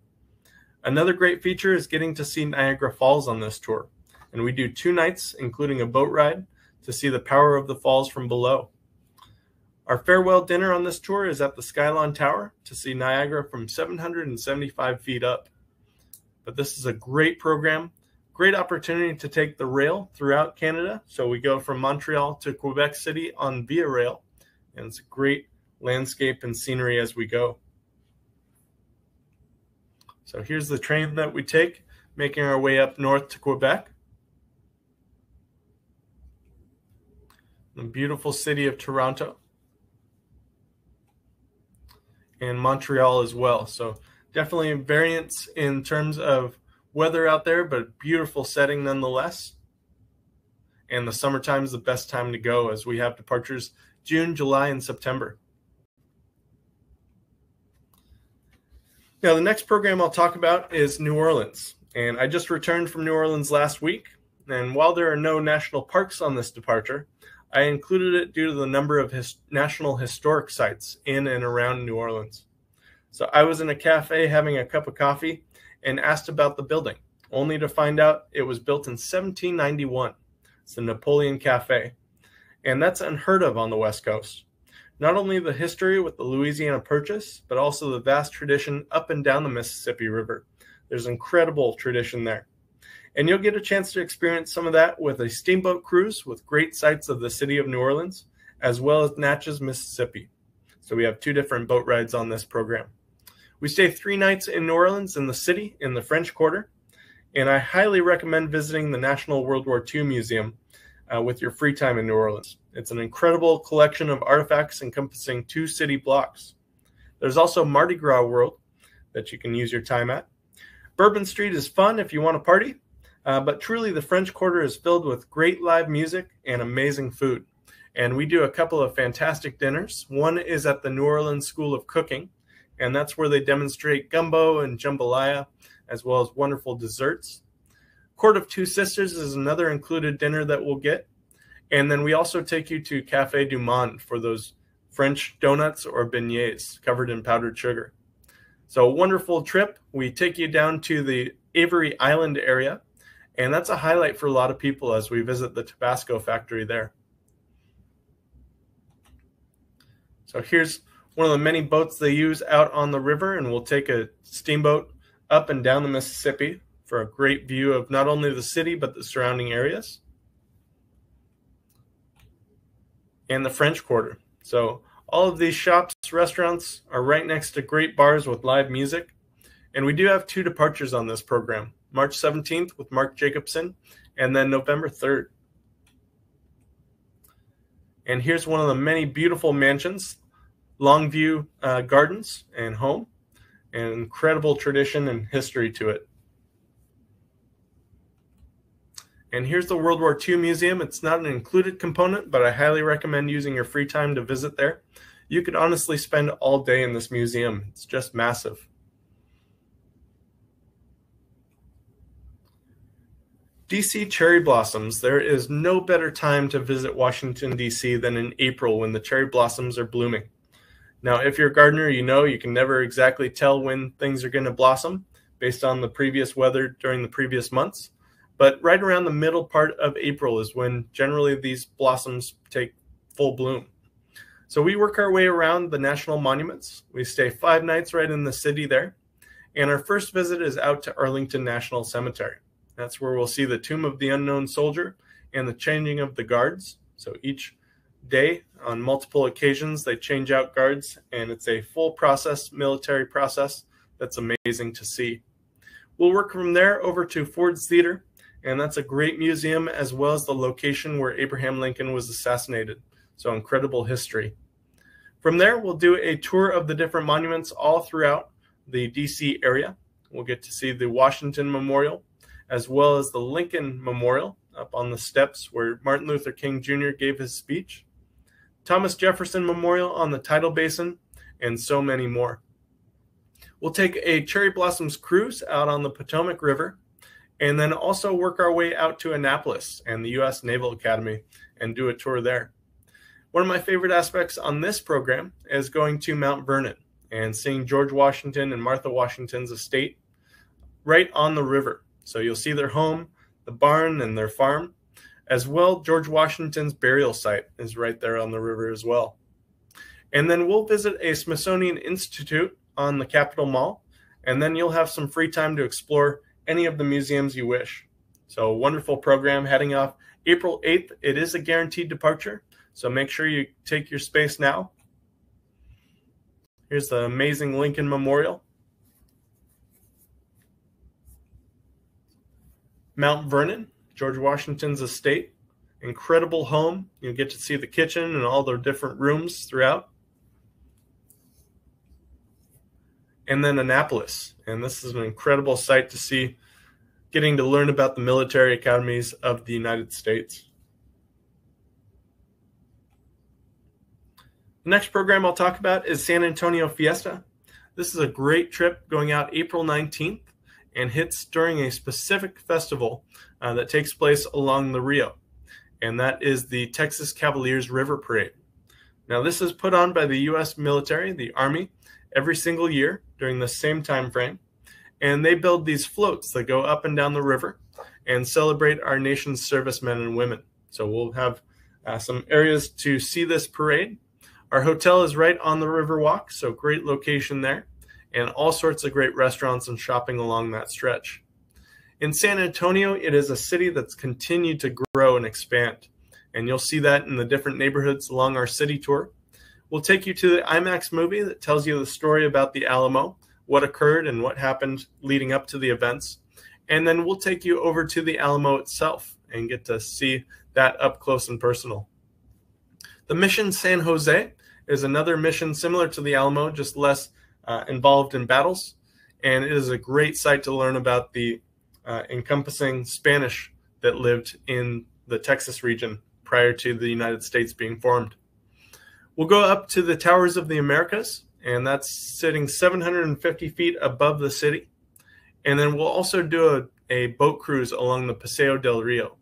Another great feature is getting to see Niagara Falls on this tour, and we do 2 nights, including a boat ride, to see the power of the falls from below. Our farewell dinner on this tour is at the Skylon Tower to see Niagara from 775 feet up. But this is a great program, great opportunity to take the rail throughout Canada. So we go from Montreal to Quebec City on Via Rail, and it's a great landscape and scenery as we go. So here's the train that we take, making our way up north to Quebec. The beautiful city of Toronto and Montreal as well. So definitely a variance in terms of weather out there, but beautiful setting nonetheless. And the summertime is the best time to go, as we have departures June, July, and September. Now, the next program I'll talk about is New Orleans. And I just returned from New Orleans last week. And while there are no national parks on this departure, I included it due to the number of national historic sites in and around New Orleans. So I was in a cafe having a cup of coffee and asked about the building, only to find out it was built in 1791. It's the Napoleon Cafe, and that's unheard of on the West Coast. Not only the history with the Louisiana Purchase, but also the vast tradition up and down the Mississippi River. There's incredible tradition there. And you'll get a chance to experience some of that with a steamboat cruise with great sights of the city of New Orleans, as well as Natchez, Mississippi. So we have 2 different boat rides on this program. We stay 3 nights in New Orleans in the city in the French Quarter, and I highly recommend visiting the National World War II Museum with your free time in New Orleans. It's an incredible collection of artifacts encompassing 2 city blocks. There's also Mardi Gras World that you can use your time at. Bourbon Street is fun if you want to party, but truly the French Quarter is filled with great live music and amazing food. And we do a couple of fantastic dinners. One is at the New Orleans School of Cooking, and that's where they demonstrate gumbo and jambalaya, as well as wonderful desserts. Court of 2 Sisters is another included dinner that we'll get. And then we also take you to Café du Monde for those French donuts or beignets covered in powdered sugar. So a wonderful trip. We take you down to the Avery Island area, and that's a highlight for a lot of people as we visit the Tabasco factory there. So here's one of the many boats they use out on the river, and we'll take a steamboat up and down the Mississippi for a great view of not only the city, but the surrounding areas and the French Quarter. So all of these shops, restaurants are right next to great bars with live music. And we do have 2 departures on this program, March 17th with Mark Jacobson, and then November 3rd. And here's one of the many beautiful mansions, Longview Gardens and Home, and incredible tradition and history to it. And here's the World War II Museum. It's not an included component, but I highly recommend using your free time to visit there. You could honestly spend all day in this museum. It's just massive. DC cherry blossoms. There is no better time to visit Washington, D.C. than in April when the cherry blossoms are blooming. Now, if you're a gardener, you know you can never exactly tell when things are going to blossom based on the previous weather during the previous months. But right around the middle part of April is when generally these blossoms take full bloom. So we work our way around the national monuments. We stay 5 nights right in the city there. And our first visit is out to Arlington National Cemetery. That's where we'll see the Tomb of the Unknown Soldier and the changing of the guards. So each day, on multiple occasions, they change out guards, and it's a full process, military process that's amazing to see. We'll work from there over to Ford's Theater, and that's a great museum as well as the location where Abraham Lincoln was assassinated. So incredible history. From there, we'll do a tour of the different monuments all throughout the DC area. We'll get to see the Washington Memorial as well as the Lincoln Memorial up on the steps where Martin Luther King Jr. gave his speech, Thomas Jefferson Memorial on the tidal basin, and so many more. We'll take a cherry blossoms cruise out on the Potomac River, and then also work our way out to Annapolis and the U.S. Naval Academy and do a tour there. One of my favorite aspects on this program is going to Mount Vernon and seeing George Washington and Martha Washington's estate right on the river. So you'll see their home, the barn, and their farm. As well, George Washington's burial site is right there on the river as well. And then we'll visit a Smithsonian Institute on the Capitol Mall, and then you'll have some free time to explore any of the museums you wish. So a wonderful program heading off April 8th. It is a guaranteed departure, so make sure you take your space now. Here's the amazing Lincoln Memorial. Mount Vernon, George Washington's estate. Incredible home. You'll get to see the kitchen and all the different rooms throughout. And then Annapolis. And this is an incredible site to see, getting to learn about the military academies of the United States. The next program I'll talk about is San Antonio Fiesta. This is a great trip going out April 19th and hits during a specific festival that takes place along the Rio. And that is the Texas Cavaliers River Parade. Now, this is put on by the U.S. military, the Army, every single year during the same time frame. And they build these floats that go up and down the river and celebrate our nation's servicemen and women. So we'll have some areas to see this parade. Our hotel is right on the Riverwalk, so great location there, and all sorts of great restaurants and shopping along that stretch. In San Antonio, it is a city that's continued to grow and expand, and you'll see that in the different neighborhoods along our city tour. We'll take you to the IMAX movie that tells you the story about the Alamo, what occurred and what happened leading up to the events, and then we'll take you over to the Alamo itself and get to see that up close and personal. The Mission San Jose is another mission similar to the Alamo, just less involved in battles, and it is a great site to learn about the encompassing Spanish that lived in the Texas region prior to the United States being formed. We'll go up to the Towers of the Americas, and that's sitting 750 feet above the city, and then we'll also do a boat cruise along the Paseo del Rio.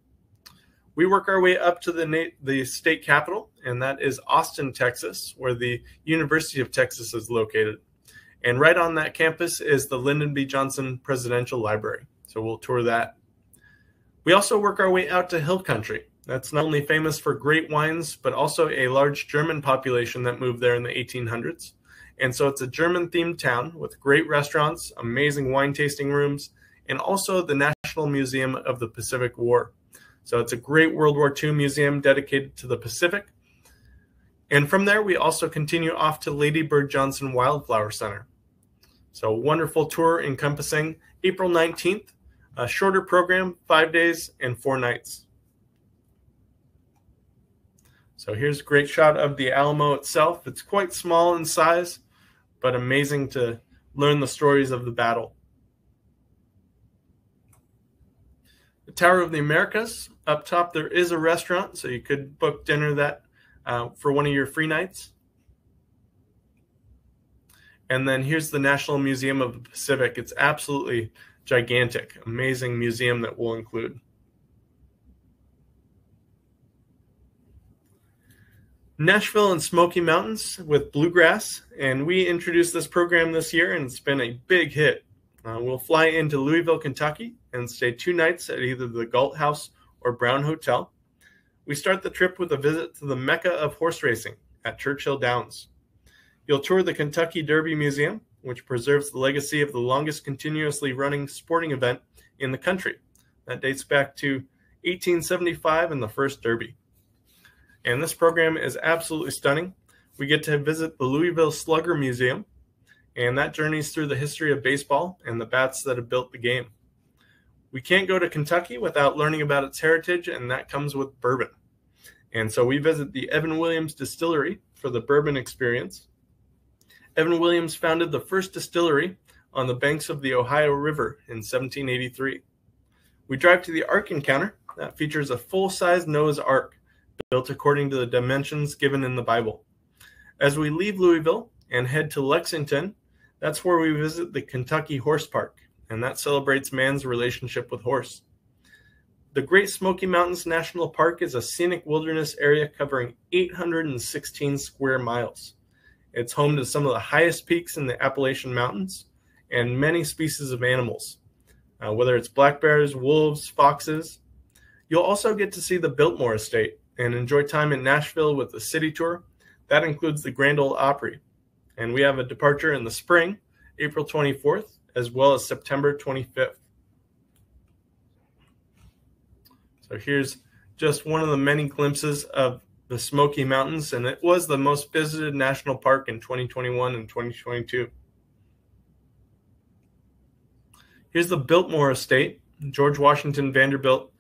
We work our way up to the state capital, and that is Austin, Texas, where the University of Texas is located. And right on that campus is the Lyndon B. Johnson Presidential Library, so we'll tour that. We also work our way out to Hill Country. That's not only famous for great wines, but also a large German population that moved there in the 1800s. And so it's a German-themed town with great restaurants, amazing wine tasting rooms, and also the National Museum of the Pacific War. So it's a great World War II museum dedicated to the Pacific. And from there, we also continue off to Lady Bird Johnson Wildflower Center. So a wonderful tour encompassing April 19th, a shorter program, 5 days and 4 nights. So here's a great shot of the Alamo itself. It's quite small in size, but amazing to learn the stories of the battle. The Tower of the Americas. Up top, there is a restaurant, so you could book dinner that for one of your free nights. And then here's the National Museum of the Pacific. It's absolutely gigantic, amazing museum that we'll include. Nashville and Smoky Mountains with Bluegrass, and we introduced this program this year, and it's been a big hit. We'll fly into Louisville, Kentucky, and stay 2 nights at either the Galt House or Brown Hotel. We start the trip with a visit to the Mecca of horse racing at Churchill Downs. You'll tour the Kentucky Derby Museum, which preserves the legacy of the longest continuously running sporting event in the country. That dates back to 1875 and the first Derby. And this program is absolutely stunning. We get to visit the Louisville Slugger Museum, and that journeys through the history of baseball and the bats that have built the game. We can't go to Kentucky without learning about its heritage, and that comes with bourbon. And so we visit the Evan Williams Distillery for the bourbon experience. Evan Williams founded the first distillery on the banks of the Ohio River in 1783. We drive to the Ark Encounter. That features a full-size Noah's Ark, built according to the dimensions given in the Bible. As we leave Louisville and head to Lexington, That's where we visit the Kentucky Horse Park, and that celebrates man's relationship with horse. The Great Smoky Mountains National Park is a scenic wilderness area covering 816 square miles. It's home to some of the highest peaks in the Appalachian Mountains and many species of animals, whether it's black bears, wolves, foxes. You'll also get to see the Biltmore Estate and enjoy time in Nashville with the city tour. That includes the Grand Ole Opry. And we have a departure in the spring, April 24th, as well as September 25th. So here's just one of the many glimpses of the Smoky Mountains, and it was the most visited national park in 2021 and 2022. Here's the Biltmore Estate. George Washington Vanderbilt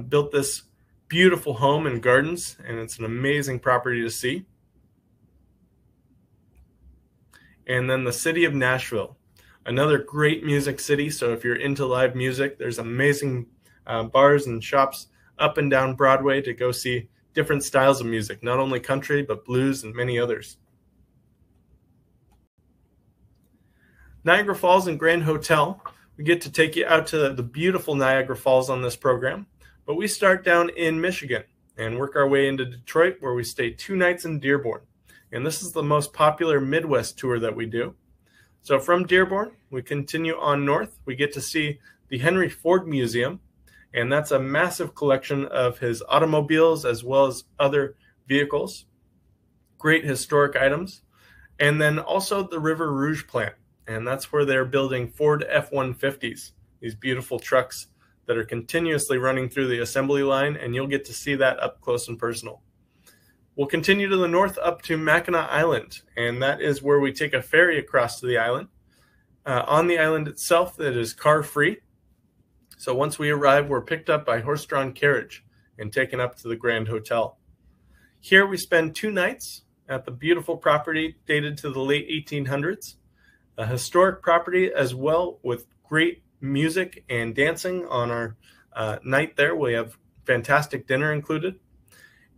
built this beautiful home and gardens, and it's an amazing property to see. And then the city of Nashville, another great music city. So if you're into live music, there's amazing bars and shops up and down Broadway to go see different styles of music, not only country, but blues and many others. Niagara Falls and Grand Hotel. We get to take you out to the beautiful Niagara Falls on this program, but we start down in Michigan and work our way into Detroit, where we stay 2 nights in Dearborn. And this is the most popular Midwest tour that we do. So from Dearborn, we continue on north. We get to see the Henry Ford Museum, and that's a massive collection of his automobiles as well as other vehicles, great historic items. And then also the River Rouge plant, and that's where they're building Ford F-150s, these beautiful trucks that are continuously running through the assembly line, and you'll get to see that up close and personal. We'll continue to the north up to Mackinac Island, and that is where we take a ferry across to the island. On the island itself, it is car-free. So once we arrive, we're picked up by horse-drawn carriage and taken up to the Grand Hotel. Here we spend 2 nights at the beautiful property dated to the late 1800s, a historic property as well with great music and dancing on our night there. We have fantastic dinner included.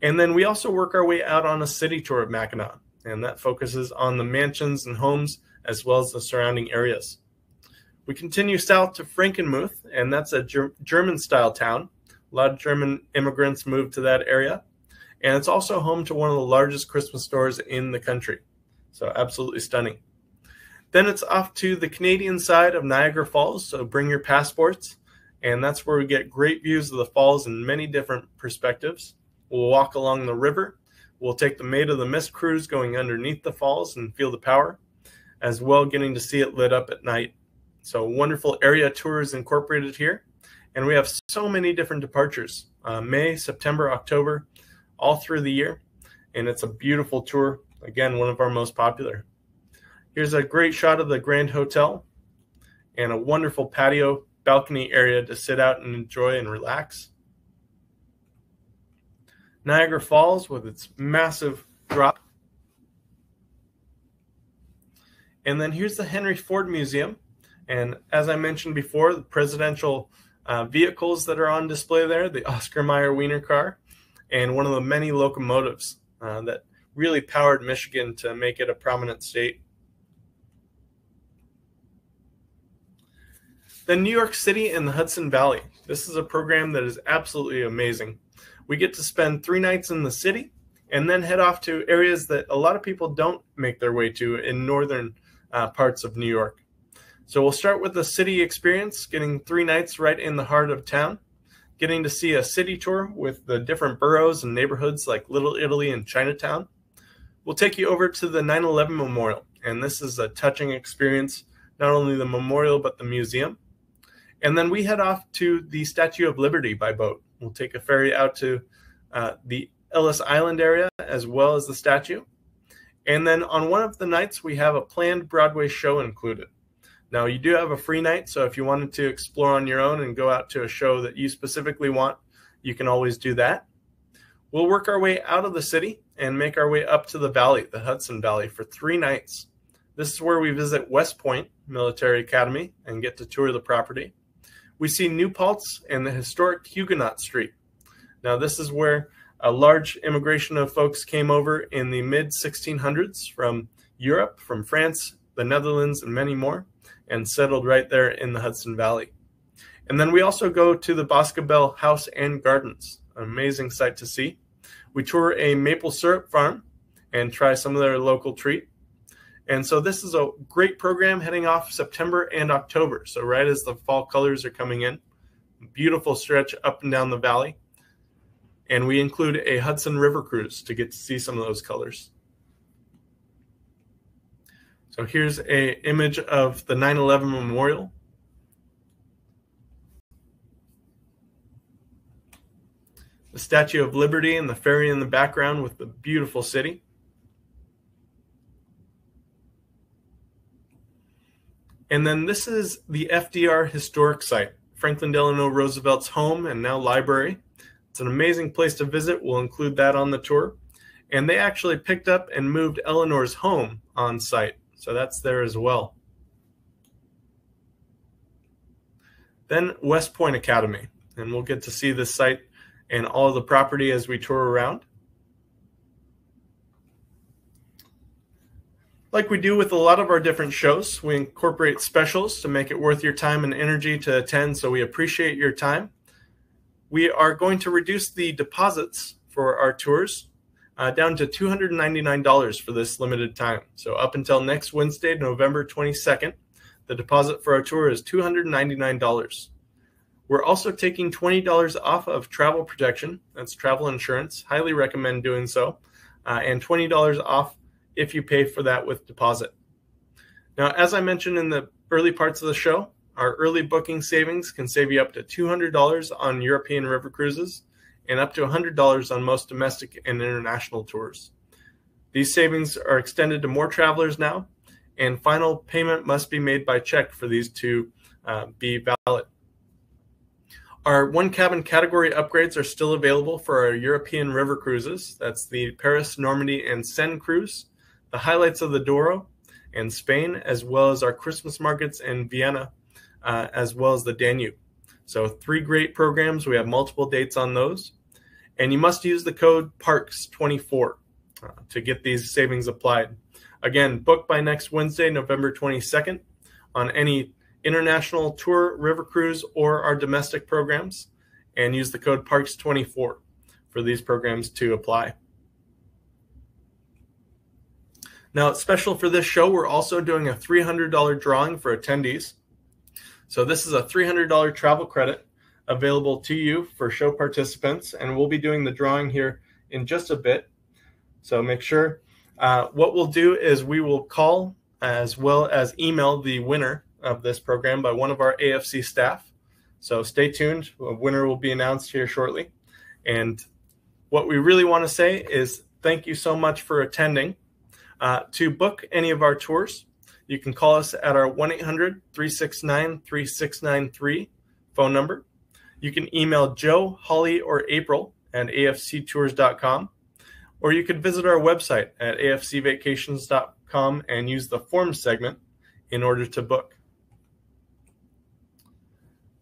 And then we also work our way out on a city tour of Mackinac, and that focuses on the mansions and homes as well as the surrounding areas. We continue south to Frankenmuth, and that's a German-style town. A lot of German immigrants moved to that area, and it's also home to one of the largest Christmas stores in the country. So absolutely stunning. Then it's off to the Canadian side of Niagara Falls, so bring your passports, and that's where we get great views of the falls in many different perspectives. We'll walk along the river. We'll take the Maid of the Mist cruise going underneath the falls and feel the power, as well getting to see it lit up at night. So wonderful area tours incorporated here. And we have so many different departures, May, September, October, all through the year. And it's a beautiful tour. Again, one of our most popular. Here's a great shot of the Grand Hotel and a wonderful patio balcony area to sit out and enjoy and relax. Niagara Falls with its massive drop. And then here's the Henry Ford Museum. And as I mentioned before, the presidential vehicles that are on display there, the Oscar Mayer Wiener car, and one of the many locomotives that really powered Michigan to make it a prominent state. Then New York City and the Hudson Valley. This is a program that is absolutely amazing. We get to spend 3 nights in the city and then head off to areas that a lot of people don't make their way to in northern parts of New York. So we'll start with the city experience, getting 3 nights right in the heart of town, getting to see a city tour with the different boroughs and neighborhoods like Little Italy and Chinatown. We'll take you over to the 9/11 Memorial, and this is a touching experience, not only the memorial but the museum. And then we head off to the Statue of Liberty by boat. We'll take a ferry out to the Ellis Island area as well as the statue. And then on one of the nights, we have a planned Broadway show included. Now, you do have a free night, so if you wanted to explore on your own and go out to a show that you specifically want, you can always do that. We'll work our way out of the city and make our way up to the valley, the Hudson Valley, for 3 nights. This is where we visit West Point Military Academy and get to tour the property. We see New Paltz and the historic Huguenot Street. Now, this is where a large immigration of folks came over in the mid-1600s from Europe, from France, the Netherlands, and many more, and settled right there in the Hudson Valley. And then we also go to the Boscobel House and Gardens, an amazing sight to see. We tour a maple syrup farm and try some of their local treat. And so this is a great program heading off September and October. So right as the fall colors are coming in, beautiful stretch up and down the valley. And we include a Hudson River cruise to get to see some of those colors. So here's an image of the 9/11 Memorial. The Statue of Liberty and the ferry in the background with the beautiful city. And then this is the FDR Historic Site, Franklin Delano Roosevelt's home and now library. It's an amazing place to visit. We'll include that on the tour. And they actually picked up and moved Eleanor's home on site. So that's there as well. Then West Point Academy. And we'll get to see this site and all of the property as we tour around. Like we do with a lot of our different shows, we incorporate specials to make it worth your time and energy to attend, so we appreciate your time. We are going to reduce the deposits for our tours down to $299 for this limited time. So up until next Wednesday, November 22nd, the deposit for our tour is $299. We're also taking $20 off of travel protection. That's travel insurance. Highly recommend doing so. And $20 off if you pay for that with deposit. Now, as I mentioned in the early parts of the show, our early booking savings can save you up to $200 on European river cruises and up to $100 on most domestic and international tours. These savings are extended to more travelers now, and final payment must be made by check for these to be valid. Our one cabin category upgrades are still available for our European river cruises. That's the Paris, Normandy, and Seine cruise, the highlights of the Douro and Spain, as well as our Christmas markets in Vienna, as well as the Danube. So 3 great programs. We have multiple dates on those. And you must use the code PARKS24 to get these savings applied. Again, book by next Wednesday, November 22nd on any international tour, river cruise, or our domestic programs, and use the code PARKS24 for these programs to apply. Now, special for this show, we're also doing a $300 drawing for attendees. So this is a $300 travel credit available to you for show participants, and we'll be doing the drawing here in just a bit. So make sure what we'll do is we will call as well as email the winner of this program by one of our AFC staff. So stay tuned. A winner will be announced here shortly. And what we really want to say is thank you so much for attending. To book any of our tours, you can call us at our 1-800-369-3693 phone number. You can email Joe, Holly, or April at afctours.com, or you could visit our website at afcvacations.com and use the forms segment in order to book.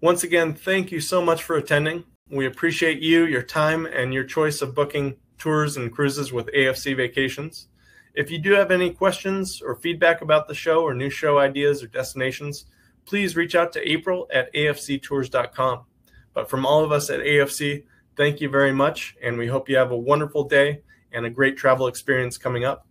Once again, thank you so much for attending. We appreciate you, your time, and your choice of booking tours and cruises with AFC Vacations. If you do have any questions or feedback about the show or new show ideas or destinations, please reach out to April at afctours.com. But from all of us at AFC, thank you very much, and we hope you have a wonderful day and a great travel experience coming up.